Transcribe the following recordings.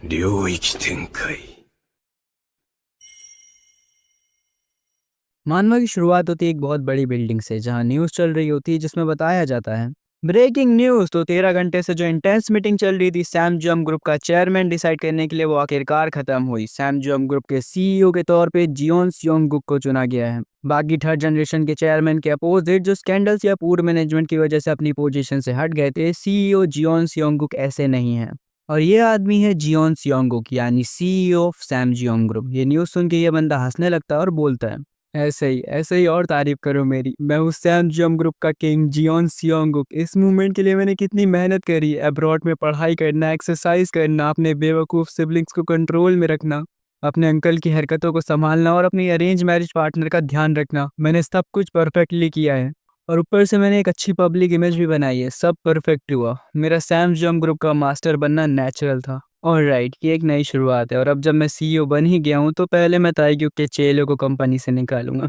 領域展開 मानवा की शुरुआत होती है एक बहुत बड़ी बिल्डिंग से जहां न्यूज़ चल रही होती है जिसमें बताया जाता है ब्रेकिंग न्यूज़। तो 13 घंटे से जो इंटेंस मीटिंग चल रही थी सैम जम ग्रुप का चेयरमैन डिसाइड करने के लिए वो आखिरकार खत्म हुई। सैम जम ग्रुप के सीईओ के तौर पे जियोन सियोंगुक को चुना गया है। बाकी थर्ड जनरेशन के चेयरमैन के अपोजिट जो स्कैंडल्स या पूर मैनेजमेंट की वजह से अपनी पोजीशन से हट गए थे, सीईओ जियोन सियोंगुक ऐसे नहीं है। और ये आदमी है जियोन सियोंगुक यानी CEO of Sam Jeong group. ये न्यूज़ सुन के ये बंदा हंसने लगता है और बोलता है, ऐसे ही और तारीफ करो मेरी। मैं हूँ सैम जम ग्रुप का किंग जियोन सियोंगुक। इस मूवमेंट के लिए मैंने कितनी मेहनत करी, अब्रॉड में पढ़ाई करना, एक्सरसाइज करना, अपने बेवकूफ़ सिबलिंग्स को कंट्रोल में रखना, अपने अंकल की हरकतों को संभालना और अपनी अरेंज मैरिज पार्टनर का ध्यान रखना। मैंने सब कुछ परफेक्टली किया है और ऊपर से मैंने एक अच्छी पब्लिक इमेज भी बनाई है। सब परफेक्ट हुआ। मेरा सैम जम ग्रुप का मास्टर बनना नेचुरल था। ऑलराइट, ये एक नई शुरुआत है और अब जब मैं सीईओ बन ही गया हूँ तो पहले मैं ताइक्यू के चेलों को कंपनी से निकालूंगा।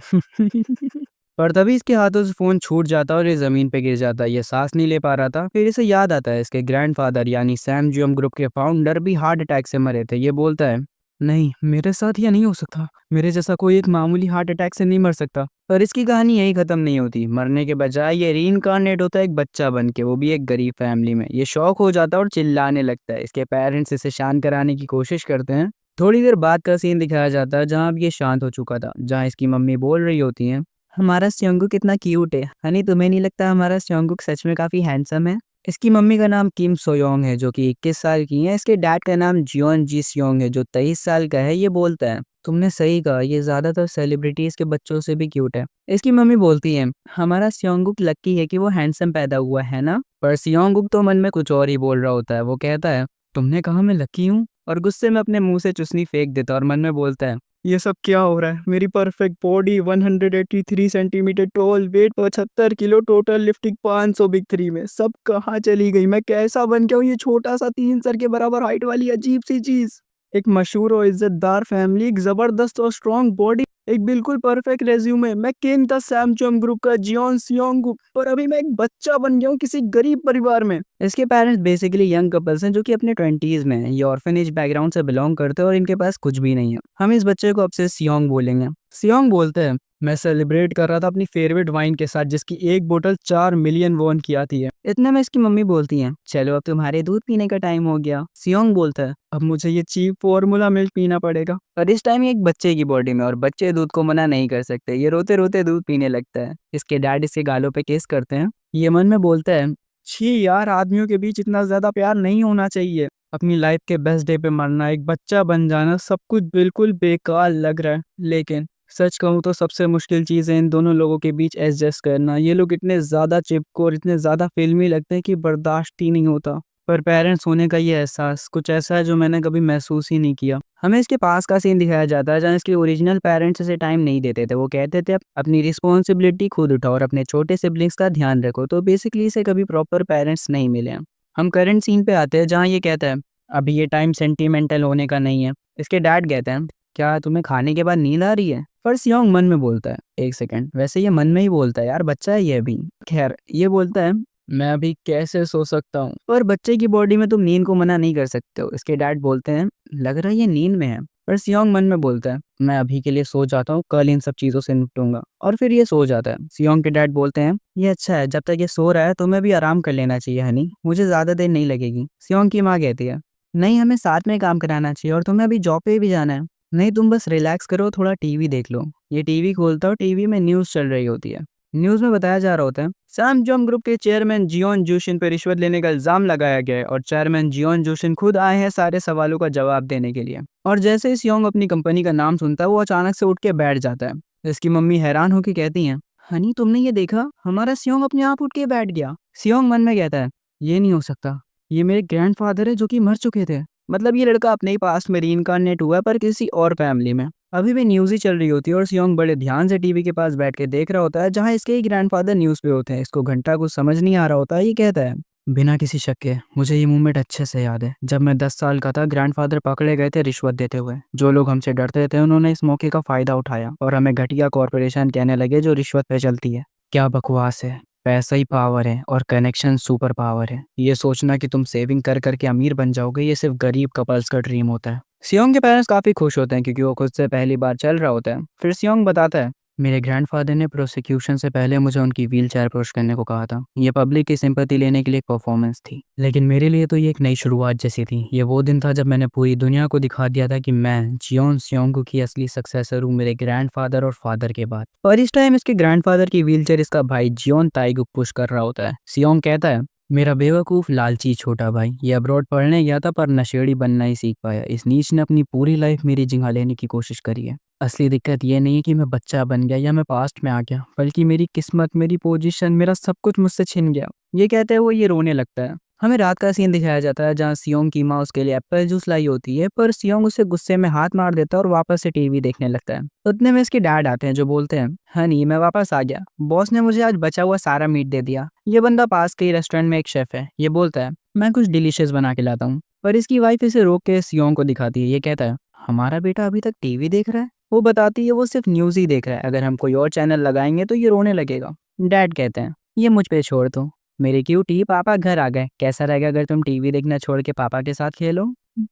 पर तभी इसके हाथों से फोन छूट जाता और ये जमीन पे गिर जाता। ये सांस नहीं ले पा रहा था। फिर इसे याद आता है इसके ग्रैंडफादर यानी सैम जियोम ग्रुप के फाउंडर भी हार्ट अटैक से मरे थे। ये बोलता है, नहीं मेरे साथ ये नहीं हो सकता। मेरे जैसा कोई एक मामूली हार्ट अटैक से नहीं मर सकता। पर इसकी कहानी यही खत्म नहीं होती। मरने के बजाय ये रीइंकार्नेट होता है एक बच्चा बन के, वो भी एक गरीब फैमिली में। ये शौक हो जाता है और चिल्लाने लगता है। इसके पेरेंट्स इसे शांत कराने की कोशिश करते हैं। थोड़ी देर बाद का सीन दिखाया जाता है जहाँ अब ये शांत हो चुका था, जहाँ इसकी मम्मी बोल रही होती है, हमारा स्योंगुक कितना क्यूट है। हनी तुम्हें नहीं लगता हमारा स्योंगुक सच में काफी हैंडसम है? इसकी मम्मी का नाम किम सोयोंग है जो कि 21 साल की है। इसके डैड का नाम जियोन जी सियोंग है जो 23 साल का है। ये बोलता है, तुमने सही कहा, ये ज्यादातर सेलिब्रिटीज के बच्चों से भी क्यूट है। इसकी मम्मी बोलती है, हमारा सियोंगुक लकी है कि वो हैंडसम पैदा हुआ है ना। पर सियोंगुक तो मन में कुछ और ही बोल रहा होता है। वो कहता है, तुमने कहा मैं लकी हूँ? और गुस्से में अपने मुंह से चुसनी फेंक देता और मन में बोलता है, ये सब क्या हो रहा है? मेरी perfect body, 183 centimetre tall, weight 75 kilo, total lifting 500 big 3 में, सब कहाँ चली गई? मैं कैसा बन गया हूँ ये छोटा सा 3 सर के बराबर हाइट वाली अजीब सी चीज? एक मशहूर और इज्जतदार फैमिली, एक जबरदस्त और स्ट्रॉन्ग बॉडी, एक बिल्कुल परफेक्ट रेज्यूमे। मैं किंग था सैम चोम ग्रुप का, जियोन सियोंगुक। पर अभी मैं एक बच्चा बन गया हूँ किसी गरीब परिवार में। इसके पेरेंट्स बेसिकली यंग कपल्स हैं जो कि अपने 20s में हैं। ये ऑर्फनेज बैकग्राउंड से बिलोंग करते हैं और इनके पास कुछ भी नहीं है। हम इस बच्चे को अब से सियोंग बोलेंगे। सियोंग बोलते हैं, मैं सेलिब्रेट कर रहा था अपनी फेवरेट वाइन के साथ जिसकी एक बोतल 4 मिलियन वॉन की आती है। इतने में इसकी मम्मी बोलती हैं, चलो अब तुम्हारे दूध पीने का टाइम हो गया। सियोंग बोलता है, अब मुझे ये चीप फॉर्मूला मिल्क पीना पड़ेगा। और इस टाइम ये एक बच्चे की बॉडी में और बच्चे दूध को मना नहीं कर सकते। ये रोते रोते दूध पीने लगता है। इसके डैड इसके गालों पे किस करते हैं। ये मन में बोलता है, छी यार, आदमियों के बीच इतना ज्यादा प्यार नहीं होना चाहिए। अपनी लाइफ के बेस्ट डे पे मरना, एक बच्चा बन जाना, सब कुछ बिल्कुल बेकार लग रहा है। लेकिन सच कहूँ तो सबसे मुश्किल चीज़ है इन दोनों लोगों के बीच एडजस्ट करना। ये लोग इतने ज़्यादा चिपको और इतने ज़्यादा फिल्मी लगते हैं कि बर्दाश्त ही नहीं होता। पर पेरेंट्स होने का ये एहसास कुछ ऐसा है जो मैंने कभी महसूस ही नहीं किया। हमें इसके पास का सीन दिखाया जाता है जहाँ इसके ओरिजिनल पेरेंट्स इसे टाइम नहीं देते थे। वो कहते थे अपनी रिस्पॉन्सिबिलिटी खुद उठाओ और अपने छोटे सिबलिंग्स का ध्यान रखो। तो बेसिकली इसे कभी प्रॉपर पेरेंट्स नहीं मिले हैं। हम करंट सीन पे आते हैं जहाँ ये कहता है, अभी ये टाइम सेंटिमेंटल होने का नहीं है। इसके डैड कहते हैं, क्या तुम्हें खाने के बाद नींद आ रही है? पर सियोंग मन में बोलता है, एक सेकंड, वैसे ये मन में ही बोलता है यार, बच्चा है ये अभी। खैर ये बोलता है, मैं अभी कैसे सो सकता हूँ? पर बच्चे की बॉडी में तुम नींद को मना नहीं कर सकते हो। इसके डैड बोलते हैं, लग रहा है ये नींद में है। पर सियोंग मन में बोलता है, मैं अभी के लिए सो जाता हूँ, कल इन सब चीजों से निपटूंगा। और फिर ये सो जाता है। सियोंग के डैड बोलते हैं, ये अच्छा है, जब तक ये सो रहा है तुम्हें भी आराम कर लेना चाहिए हनी, मुझे ज्यादा देर नहीं लगेगी। सियोंग की माँ कहती है, नहीं हमें साथ में काम कराना चाहिए और तुम्हें अभी जॉब पे भी जाना है। नहीं तुम बस रिलैक्स करो, थोड़ा टीवी देख लो। ये टीवी खोलता और टीवी में न्यूज़ चल रही होती है। न्यूज़ में बताया जा रहा होता है, सैमजम ग्रुप के चेयरमैन जियोन जूशिन पर रिश्वत लेने का इल्जाम लगाया गया है और चेयरमैन जियोन जूशिन खुद आए हैं सारे सवालों का जवाब देने के लिए। और जैसे ही सियोंग अपनी कंपनी का नाम सुनता है वो अचानक से उठ के बैठ जाता है। इसकी मम्मी हैरान होकर कहती हैं, हनी तुमने ये देखा, हमारा सियोंग अपने आप उठ के बैठ गया। सियोंग मन में कहता है, ये नहीं हो सकता, ये मेरे ग्रैंडफादर है जो कि मर चुके थे। मतलब ये लड़का अपने ही पास में रीइंकार्नेट हुआ है पर किसी और फैमिली में। अभी भी न्यूज़ ही चल रही होती है और सियोंग बड़े ध्यान से टीवी के पास बैठ के देख रहा होता है जहाँ इसके ही ग्रैंडफादर न्यूज़ पे होते हैं। इसको घंटा कुछ समझ नहीं आ रहा होता है। ये कहता है, बिना किसी शक के मुझे ये मूवमेंट अच्छे से याद है। जब मैं 10 साल का था ग्रैंडफादर पकड़े गए थे रिश्वत देते हुए। जो लोग हमसे डरते थे उन्होंने इस मौके का फायदा उठाया और हमें घटिया कॉरपोरेशन कहने लगे जो रिश्वत पे चलती है। क्या बकवास है। पैसा ही पावर है और कनेक्शन सुपर पावर है। ये सोचना कि तुम सेविंग कर करके अमीर बन जाओगे, ये सिर्फ गरीब कपल्स का ड्रीम होता है। सियोंग के पेरेंट्स काफी खुश होते हैं क्योंकि वो खुद से पहली बार चल रहा होता है। फिर सियोंग बताता है, मेरे ग्रैंडफादर ने प्रोसिक्यूशन से पहले मुझे उनकी व्हीलचेयर पुश करने को कहा था। ये पब्लिक की सिंपैथी लेने के लिए एक परफॉर्मेंस थी, लेकिन मेरे लिए तो ये एक नई शुरुआत जैसी थी। ये वो दिन था जब मैंने पूरी दुनिया को दिखा दिया था कि मैं जियोन सियोंगू की असली सक्सेसर हूँ, मेरे ग्रैंडफादर और फादर के बाद। और इस टाइम इसके ग्रैंडफादर की व्हीलचेयर इसका भाई जियोन ताइगुक पुश कर रहा होता है। सियोंग कहता है, मेरा बेवकूफ़ लालची छोटा भाई ये अब्रॉड पढ़ने गया था पर नशेड़ी बनना ही सीख पाया। इस नीच ने अपनी पूरी लाइफ मेरी जगह लेने की कोशिश करी है। असली दिक्कत ये नहीं है कि मैं बच्चा बन गया या मैं पास्ट में आ गया, बल्कि मेरी किस्मत, मेरी पोजीशन, मेरा सब कुछ मुझसे छिन गया। ये कहते हुए ये रोने लगता है। हमें रात का सीन दिखाया जाता है जहाँ सियोंग की माँ उसके लिए एप्पल जूस लाई होती है, पर सियोंग उसे गुस्से में हाथ मार देता है और वापस से टीवी देखने लगता है। उतने में इसके डैड आते हैं जो बोलते हैं, हनी मैं वापस आ गया, बॉस ने मुझे आज बचा हुआ सारा मीट दे दिया। ये बंदा पास के ही रेस्टोरेंट में एक शेफ है। ये बोलता है, मैं कुछ डिलीशियस बना के लाता हूँ, पर इसकी वाइफ इसे रोक के सियोंग को दिखाती है। ये कहता है, हमारा बेटा अभी तक टीवी देख रहा है। वो बताती है वो सिर्फ न्यूज़ ही देख रहा है, अगर हम कोई और चैनल लगाएंगे तो ये रोने लगेगा। डैड कहते हैं, ये मुझ पे छोड़ दो, मेरे क्यूटी पापा घर आ गए, कैसा रहेगा अगर तुम टीवी देखना छोड़ के पापा के साथ खेलो।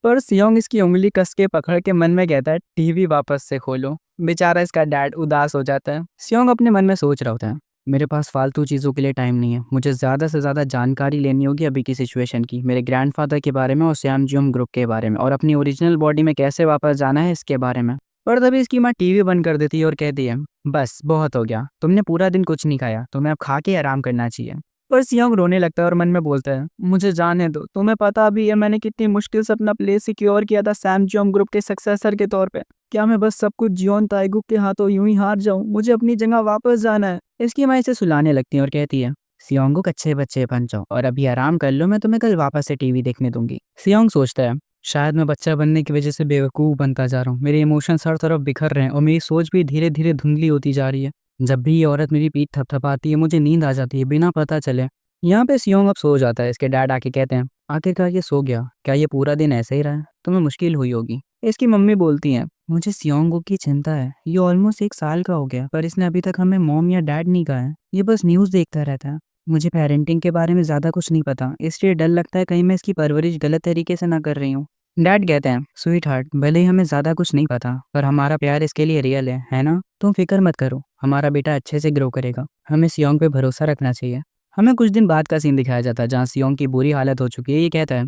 पर सियोंग इसकी उंगली कस के पकड़ के मन में कहता है, टीवी वापस से खोलो। बेचारा इसका डैड उदास हो जाता है। सियोंग अपने मन में सोच रहा होता है, मेरे पास फालतू चीज़ों के लिए टाइम नहीं है, मुझे ज़्यादा से ज़्यादा जानकारी लेनी होगी अभी की सिचुएशन की, मेरे ग्रैंडफादर के बारे में और सैमजियोम ग्रुप के बारे में, और अपनी ओरिजिनल बॉडी में कैसे वापस जाना है इसके बारे में। पर तभी इसकी माँ टीवी बंद कर देती है और कहती है, बस बहुत हो गया, तुमने पूरा दिन कुछ नहीं खाया, तुम्हें अब खा के आराम करना चाहिए। पर सियोंग रोने लगता है और मन में बोलता है, मुझे जाने दो, तुम्हें पता भी है मैंने कितनी मुश्किल से अपना प्लेस सिक्योर किया था सैमजियोम ग्रुप के सक्सेसर के तौर पे। क्या मैं बस सब कुछ जियोन ताइगुक के हाथों यूं ही हार जाऊं? मुझे अपनी जगह वापस जाना है। इसकी माँ इसे सुलाने लगती है और कहती है, सियोंगुक अच्छे बच्चे बन जाओ और अभी आराम कर लो, मैं तुम्हें कल वापस से टीवी देखने दूंगी। सियोंग सोचता है, शायद मैं बच्चा बनने की वजह से बेवकूफ़ बनता जा रहा हूँ, मेरे इमोशंस हर तरफ बिखर रहे हैं और मेरी सोच भी धीरे धीरे धुंधली होती जा रही है। जब भी ये औरत मेरी पीठ थपथपाती है मुझे नींद आ जाती है बिना पता चले। यहाँ पे सियोंग अब सो जाता है। इसके डैड आके कहते हैं, आखिरकार ये सो गया, क्या ये पूरा दिन ऐसे ही रहा? तुम्हें मुश्किल हुई होगी। इसकी मम्मी बोलती हैं, मुझे सियोंग की चिंता है, ये ऑलमोस्ट 1 साल का हो गया पर इसने अभी तक हमें मॉम या डैड नहीं कहा है, ये बस न्यूज़ देखता रहता है। मुझे पेरेंटिंग के बारे में ज़्यादा कुछ नहीं पता, इसलिए डर लगता है कहीं मैं इसकी परवरिश गलत तरीके से ना कर रही हूँ। डैड कहते हैं, स्वीट हार्ट, भले ही हमें ज़्यादा कुछ नहीं पता पर हमारा प्यार इसके लिए रियल है ना? तुम फिक्र मत करो, हमारा बेटा अच्छे से ग्रो करेगा, हमें सियोंग पे भरोसा रखना चाहिए। हमें कुछ दिन बाद का सीन दिखाया जाता है जहाँ सियोंग की बुरी हालत हो चुकी है। ये कहता है,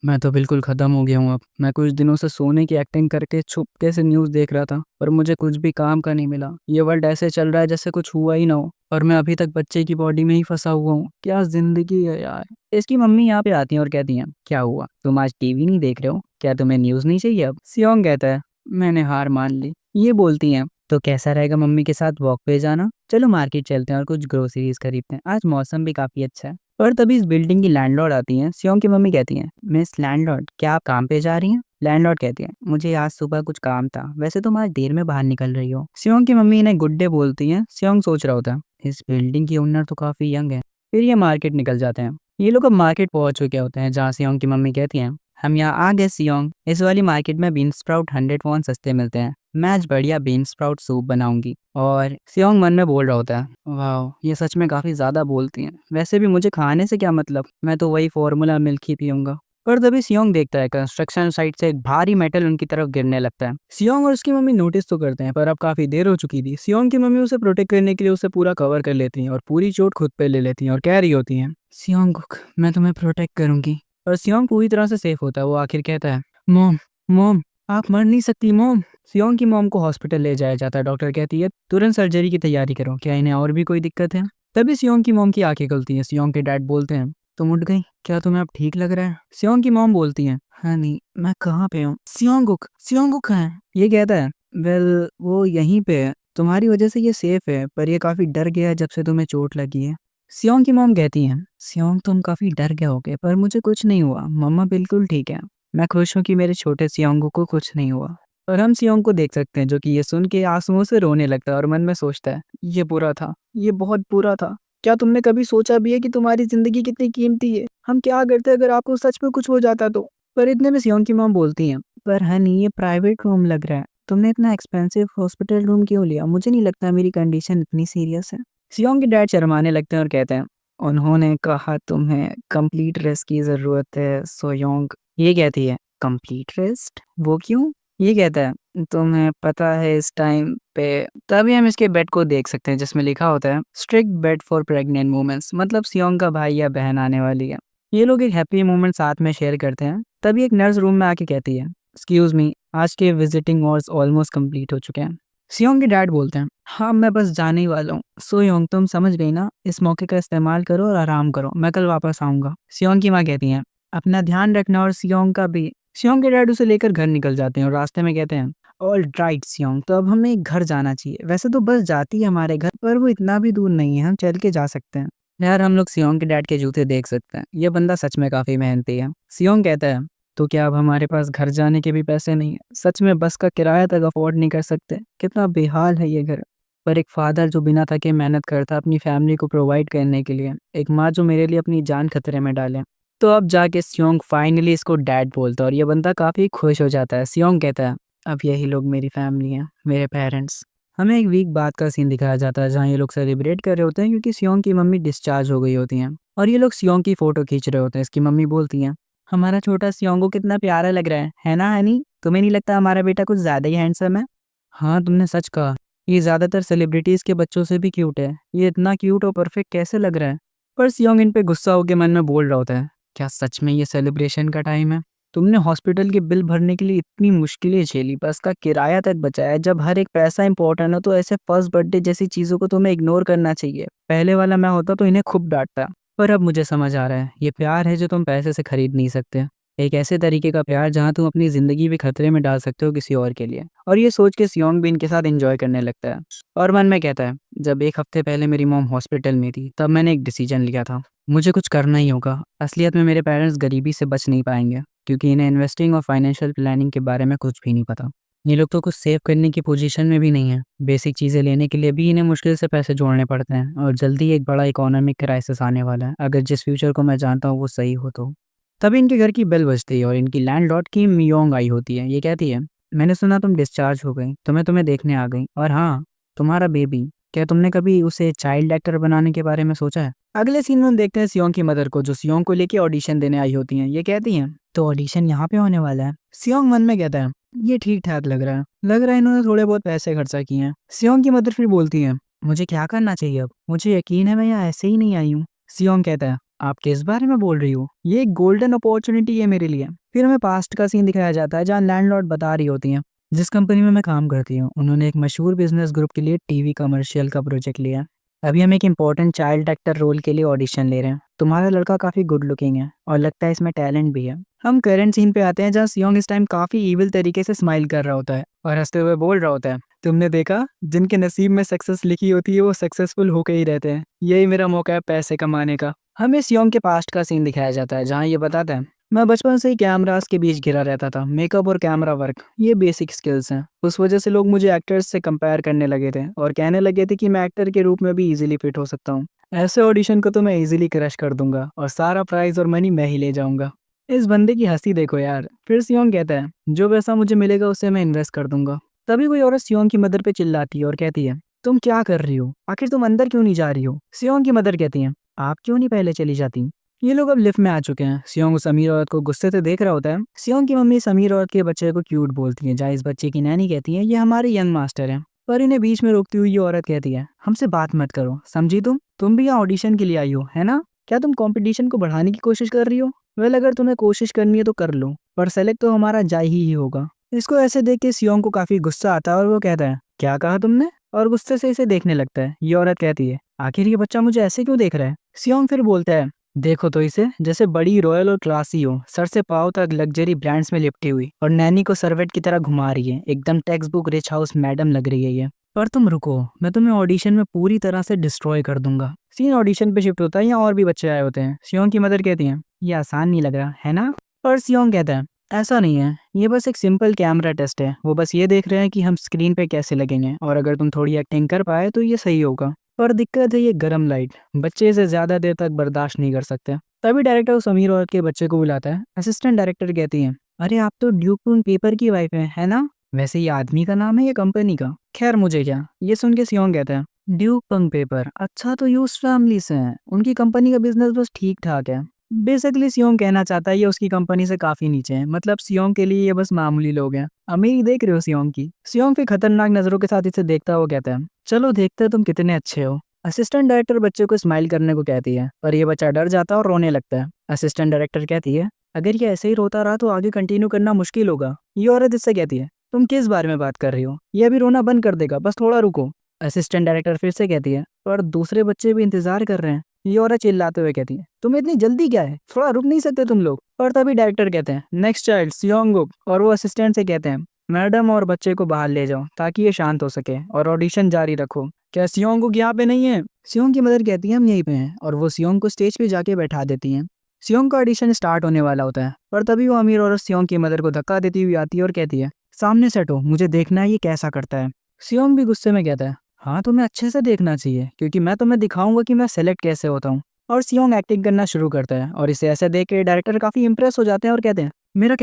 मैं तो बिल्कुल ख़त्म हो गया हूँ अब। मैं कुछ दिनों से सोने की एक्टिंग करके छुपके से न्यूज़ देख रहा था पर मुझे कुछ भी काम का नहीं मिला। ये वर्ल्ड ऐसे चल रहा है जैसे कुछ हुआ ही ना हो और मैं अभी तक बच्चे की बॉडी में ही फंसा हुआ हूँ। क्या ज़िंदगी है यार। इसकी मम्मी यहाँ पे आती हैं और कहती हैं, क्या हुआ, तुम आज टीवी नहीं देख रहे हो? क्या तुम्हें न्यूज़ नहीं चाहिए अब? सियोंग कहता है, मैंने हार मान ली। ये बोलती हैं, तो कैसा रहेगा मम्मी के साथ वॉक पे जाना? चलो मार्केट चलते हैं और कुछ ग्रोसरीज खरीदते हैं, आज मौसम भी काफ़ी अच्छा है। और तभी इस बिल्डिंग की लैंडलॉर्ड आती हैं। सियोंग की मम्मी कहती हैं, मिस लैंडलॉर्ड, क्या आप काम पे जा रही हैं? लैंडलॉर्ड कहती हैं, मुझे आज सुबह कुछ काम था, वैसे तुम आज देर में बाहर निकल रही हो। सियोंग की मम्मी इन्हें गुड डे बोलती हैं। सियोंग सोच रहा होता है, इस बिल्डिंग की ओनर तो काफ़ी यंग है। फिर ये मार्केट निकल जाते हैं। ये लोग अब मार्केट पहुंच चुके होते हैं जहाँ सियोंग की मम्मी कहती हैं, हम यहाँ आ गए सियोंग, इस वाली मार्केट में बीन स्प्राउट 100 वॉन सस्ते मिलते हैं, मैं आज बढ़िया बीन स्प्राउट सूप बनाऊंगी। और सियोंग मन में बोल रहा होता है, वाह ये सच में काफ़ी ज़्यादा बोलती हैं, वैसे भी मुझे खाने से क्या मतलब, मैं तो वही फॉर्मूला मिल्क ही पीऊंगा। पर तभी सियोंग देखता है कंस्ट्रक्शन साइट से एक भारी मेटल उनकी तरफ गिरने लगता है। सियोंग और उसकी मम्मी नोटिस तो करते हैं पर अब काफ़ी देर हो चुकी थी। सियोंग की मम्मी उसे प्रोटेक्ट करने के लिए उसे पूरा कवर कर लेती हैं और पूरी चोट खुद पे ले लेती हैं और कह रही होती हैं, सियोंग मैं तुम्हें प्रोटेक्ट करूंगी। और सियोंग पूरी तरह से सेफ होता है। वो आखिर कहता है, मॉम मॉम आप मर नहीं सकती मॉम। सियोंग की मॉम को हॉस्पिटल ले जाया जाता है। डॉक्टर कहती है, तुरंत सर्जरी की तैयारी करो, क्या इन्हें और भी कोई दिक्कत है? तभी सियोंग की मॉम की आंखें खुलती हैं। सियोंग के डैड बोलते हैं, तुम उठ गई, क्या तुम्हें अब ठीक लग रहा है? सियोंग की मॉम बोलती हैं, हाँ नहीं, मैं कहाँ पे हूँ? सियोंगुक कहाँ है? ये कहता है, वेल वो यहीं पे है, तुम्हारी वजह से ये सेफ है पर ये काफ़ी डर गया है जब से तुम्हें चोट लगी है। सियोंग की मॉम कहती हैं, सियोंग तुम काफ़ी डर गए होगे पर मुझे कुछ नहीं हुआ, मम्मा बिल्कुल ठीक है, मैं खुश हूँ कि मेरे छोटे सियोंगू को कुछ नहीं हुआ। और हम सियोंग को देख सकते हैं जो कि ये सुन के आंसुओं से रोने लगता है और मन में सोचता है, ये बुरा था, ये बहुत बुरा था। क्या तुमने कभी सोचा भी है कि तुम्हारी जिंदगी कितनी कीमती है? हम क्या करते अगर आपको सच में कुछ हो जाता तो? पर इतने में सियोंग की मॉम बोलती हैं, पर हनी ये प्राइवेट रूम लग रहा है, तुमने इतना एक्सपेंसिव हॉस्पिटल रूम क्यों लिया? मुझे नहीं लगता मेरी कंडीशन इतनी सीरियस है। सियोंग के डैड शर्माने लगते हैं और कहते हैं, उन्होंने कहा तुम्हें कंप्लीट रेस्ट की ज़रूरत है सोयोंग। ये कहती है, कंप्लीट रेस्ट? वो क्यों? ये कहता है, तुम्हें पता है इस टाइम पे। तभी हम इसके बेड को देख सकते हैं जिसमें लिखा होता है strict bed for pregnant women's, मतलब सियोंग का भाई या बहन आने वाली है। ये लोग एक हैप्पी मोमेंट साथ में शेयर करते हैं। तभी एक नर्स रूम में आके कहती है, एक्सक्यूज मी, आज के विजिटिंग आवर्स ऑलमोस्ट कंप्लीट हो चुके हैं। सियोंग के डैड बोलते हैं, हाँ मैं बस जाने ही वाला हूँ। सोयोंग तुम समझ गई ना, इस मौके का इस्तेमाल करो और आराम करो, मैं कल वापस आऊंगा। सियोंग की माँ कहती हैं, अपना ध्यान रखना और सियोंग का भी। सियोंग के डैड उसे लेकर घर निकल जाते हैं और रास्ते में कहते हैं, ऑल राइट सियोंग, तो अब हमें घर जाना चाहिए। वैसे तो बस जाती है हमारे घर, पर वो इतना भी दूर नहीं है, हम चल के जा सकते हैं। यार हम लोग सियोंग के डैड के जूते देख सकते हैं, ये बंदा सच में काफी मेहनती है। सियोंग कहता है, तो क्या अब हमारे पास घर जाने के भी पैसे नहीं है? सच में बस का किराया तक अफोर्ड नहीं कर सकते? कितना बेहाल है ये घर। पर एक फादर जो बिना थके मेहनत करता अपनी फैमिली को प्रोवाइड करने के लिए, एक माँ जो मेरे लिए अपनी जान खतरे में डाले। तो अब जाके सियोंग फाइनली इसको डैड बोलता है और ये बंदा काफी खुश हो जाता है। सियोंग कहता है, अब यही लोग मेरी फैमिली हैं, मेरे पेरेंट्स। हमें एक वीक बाद का सीन दिखाया जाता है जहाँ ये लोग सेलिब्रेट कर रहे होते हैं क्योंकि सियोंग की मम्मी डिस्चार्ज हो गई होती हैं और ये लोग सियोंग की फोटो खींच रहे होते हैं। इसकी मम्मी बोलती हैं, हमारा छोटा सियोंगो कितना प्यारा लग रहा है ना हनी? तुम्हें नहीं लगता हमारा बेटा कुछ ज्यादा ही हैंडसम है? हाँ तुमने सच कहा, ये ज्यादातर सेलिब्रिटीज के बच्चों से भी क्यूट है। ये इतना क्यूट और परफेक्ट कैसे लग रहा है? पर सियोंग इन पे गुस्सा होकर मन में बोल रहा होता है, क्या सच में ये सेलिब्रेशन का टाइम है? तुमने हॉस्पिटल के बिल भरने के लिए इतनी मुश्किलें झेली, बस का किराया तक बचाया। जब हर एक पैसा इंपॉर्टेंट हो तो ऐसे फर्स्ट बर्थडे जैसी चीजों को तुम्हें इग्नोर करना चाहिए। पहले वाला मैं होता तो इन्हें खूब डांटता। पर अब मुझे समझ आ रहा है, ये प्यार है जो तुम पैसे से खरीद नहीं सकते। एक ऐसे तरीके का प्यार जहाँ तुम अपनी जिंदगी भी खतरे में डाल सकते हो किसी और के लिए। और ये सोच के सियोंग भी इनके साथ एंजॉय करने लगता है और मन में कहता है, जब एक हफ्ते पहले मेरी मॉम हॉस्पिटल में थी तब मैंने एक डिसीजन लिया था, मुझे कुछ करना ही होगा। असलियत में मेरे पेरेंट्स गरीबी से बच नहीं पाएंगे क्योंकि इन्हें इन्वेस्टिंग और फाइनेंशियल प्लानिंग के बारे में कुछ भी नहीं पता। ये लोग तो कुछ सेव करने की पोजीशन में भी नहीं है। बेसिक चीज़ें लेने के लिए भी इन्हें मुश्किल से पैसे जोड़ने पड़ते हैं और जल्दी एक बड़ा इकोनॉमिक क्राइसिस आने वाला है अगर जिस फ्यूचर को मैं जानता हूँ वो सही हो तो। तभी इनके घर की बेल बजती है और इनकी लैंडलॉर्ड की मियोंग आई होती है। ये कहती है, मैंने सुना तुम डिस्चार्ज हो गई तो मैं तुम्हें देखने आ गई। और हाँ, तुम्हारा बेबी, क्या तुमने कभी उसे चाइल्ड एक्टर बनाने के बारे में सोचा है? अगले सीन में हम देखते हैं सियोंग की मदर को जो सियोंग को लेके ऑडिशन देने आई होती हैं। ये कहती हैं, तो ऑडिशन यहाँ पे होने वाला है। सियोंग मन में कहता है, ये ठीक ठाक लग रहा है, लग रहा है इन्होंने थोड़े बहुत पैसे खर्चा किए हैं। सियोंग की मदर फिर बोलती है, मुझे क्या करना चाहिए अब? मुझे यकीन है मैं यहाँ ऐसे ही नहीं आई हूँ। सियोंग कहता है, आप किस बारे में बोल रही हो? ये एक गोल्डन अपॉर्चुनिटी है मेरे लिए। फिर हमें पास्ट का सीन दिखाया जाता है जहाँ लैंडलॉर्ड बता रही होती हैं, जिस कंपनी में मैं काम करती हूँ उन्होंने एक मशहूर बिजनेस ग्रुप के लिए टीवी कमर्शियल का प्रोजेक्ट लिया। अभी हम एक इम्पोर्टेंट चाइल्ड एक्टर रोल के लिए ऑडिशन ले रहे हैं। तुम्हारा लड़का काफी गुड लुकिंग है और लगता है इसमें टैलेंट भी है। हम करंट सीन पे आते हैं जहाँ सियोंग इस टाइम काफी इविल तरीके से स्माइल कर रहा होता है और हंसते हुए बोल रहा होता है, तुमने देखा, जिनके नसीब में सक्सेस लिखी होती है वो सक्सेसफुल होके ही रहते हैं। यही मेरा मौका है पैसे कमाने का। हमें सियोंग के पास्ट का सीन दिखाया जाता है जहाँ ये बताता है, मैं बचपन से ही कैमरास के बीच घिरा रहता था। मेकअप और कैमरा वर्क ये बेसिक स्किल्स हैं। उस वजह से लोग मुझे एक्टर्स से कंपेयर करने लगे थे और कहने लगे थे कि मैं एक्टर के रूप में भी इजीली फिट हो सकता हूँ। ऐसे ऑडिशन को तो मैं इजीली क्रश कर दूंगा और सारा प्राइज और मनी मैं ही ले जाऊंगा। इस बंदे की हंसी देखो यार। फिर सियोंग कहता है, जो पैसा मुझे मिलेगा उससे मैं इन्वेस्ट कर दूंगा। तभी कोई औरत सियोंग की मदर पे चिल्लाती है और कहती है, तुम क्या कर रही हो? आखिर तुम अंदर क्यों नहीं जा रही हो? सियोंग की मदर कहती है, आप क्यों नहीं पहले चली जाती? ये लोग अब लिफ्ट में आ चुके हैं। सियोंग उस अमीर औरत को गुस्से से देख रहा होता है। सियोंग की मम्मी इस अमीर औरत के बच्चे को क्यूट बोलती है, जहाँ इस बच्चे की नैनी कहती है, ये हमारे यंग मास्टर हैं। पर इन्हें बीच में रोकती हुई ये औरत कहती है, हमसे बात मत करो, समझी? तुम भी यहाँ ऑडिशन के लिए आई हो, है ना? क्या तुम कंपटीशन को बढ़ाने की कोशिश कर रही हो? वेल, अगर तुम्हें कोशिश करनी है तो कर लो, पर सेलेक्ट तो हमारा जाय ही होगा। इसको ऐसे देख के सियोंग को काफी गुस्सा आता है और वो कहता है, क्या कहा तुमने? और गुस्से से इसे देखने लगता है। ये औरत कहती है, आखिर ये बच्चा मुझे ऐसे क्यों देख रहा है? सियोंग फिर बोलता है, देखो तो इसे, जैसे बड़ी रॉयल और क्लासी हो, सर से पाँव तक लग्जरी ब्रांड्स में लिपटी हुई और नैनी को सर्वेंट की तरह घुमा रही है। एकदम text book rich house madam लग रही है ये। पर तुम रुको, मैं तुम्हें ऑडिशन में पूरी तरह से डिस्ट्रॉय कर दूंगा। सीन ऑडिशन पे शिफ्ट होता है, यहाँ और भी बच्चे आए होते हैं। सियोंग की मदर कहती है, ये आसान नहीं लग रहा है ना? पर सियोंग कहता है, ऐसा नहीं है, ये बस एक सिंपल कैमरा टेस्ट है। वो बस ये देख रहे हैं कि हम स्क्रीन पे कैसे लगेंगे और अगर तुम थोड़ी एक्टिंग कर पाए तो ये सही होगा। पर दिक्कत है ये गरम लाइट, बच्चे इसे ज्यादा देर तक बर्दाश्त नहीं कर सकते। तभी डायरेक्टर उस अमीर औरत के बच्चे को बुलाता है। असिस्टेंट डायरेक्टर कहती है, अरे आप तो ड्यूक पेपर की वाइफ है ना? वैसे ये आदमी का नाम है या कंपनी का? खैर मुझे क्या। ये सुन के सियोंग कहता है, ड्यूक पंग पेपर, अच्छा तो ये उस फैमिली से हैं, उनकी कंपनी का बिजनेस बस ठीक ठाक है। बेसिकली सियोंग कहना चाहता है ये उसकी कंपनी से काफी नीचे है, मतलब सियोंग के लिए ये बस मामूली लोग हैं। अमीरी देख रहे हो सियोंग की? सियोंग फिर खतरनाक नजरों के साथ इसे देखता हुआ कहता है, चलो देखते हैं तुम कितने अच्छे हो। असिस्टेंट डायरेक्टर बच्चे को स्माइल करने को कहती है, पर ये बच्चा डर जाता है और रोने लगता है। असिस्टेंट डायरेक्टर कहती है, अगर ये ऐसे ही रोता रहा तो आगे कंटिन्यू करना मुश्किल होगा। ये औरत इससे कहती है, तुम किस बारे में बात कर रही हो? ये अभी रोना बंद कर देगा, बस थोड़ा रुको। असिस्टेंट डायरेक्टर फिर से कहती है, पर दूसरे बच्चे भी इंतजार कर रहे हैं। ये औरत चिल्लाते हुए कहती है, तुम्हें इतनी जल्दी क्या है, थोड़ा रुक नहीं सकते तुम लोग? और तभी डायरेक्टर कहते हैं, नेक्स्ट चाइल्ड सियोंगुक, और वो असिस्टेंट से कहते हैं, मैडम और बच्चे को बाहर ले जाओ ताकि ये शांत हो सके और ऑडिशन जारी रखो। क्या सियोंगुक यहाँ पे नहीं है? सियोंग की मदर कहती है, हम यहीं पे हैं, और वो सियोंग को स्टेज पे जाके बैठा देती हैं। सियोंग का ऑडिशन स्टार्ट होने वाला होता है, पर तभी वो अमीर औरत सियोंग की मदर को धक्का देती हुई आती है और कहती है, सामने से हटो, मुझे देखना है ये कैसा करता है। सियोंग भी गुस्से में कहता है, हाँ तुम्हें अच्छे से देखना चाहिए, क्योंकि मैं तुम्हें दिखाऊंगा कि मैं सेलेक्ट कैसे होता हूँ। और सियोंग एक्टिंग करना शुरू करता है, और इसे ऐसे देख के डायरेक्टर काफी इंप्रेस हो जाते हैं और कहते हैं, मेरा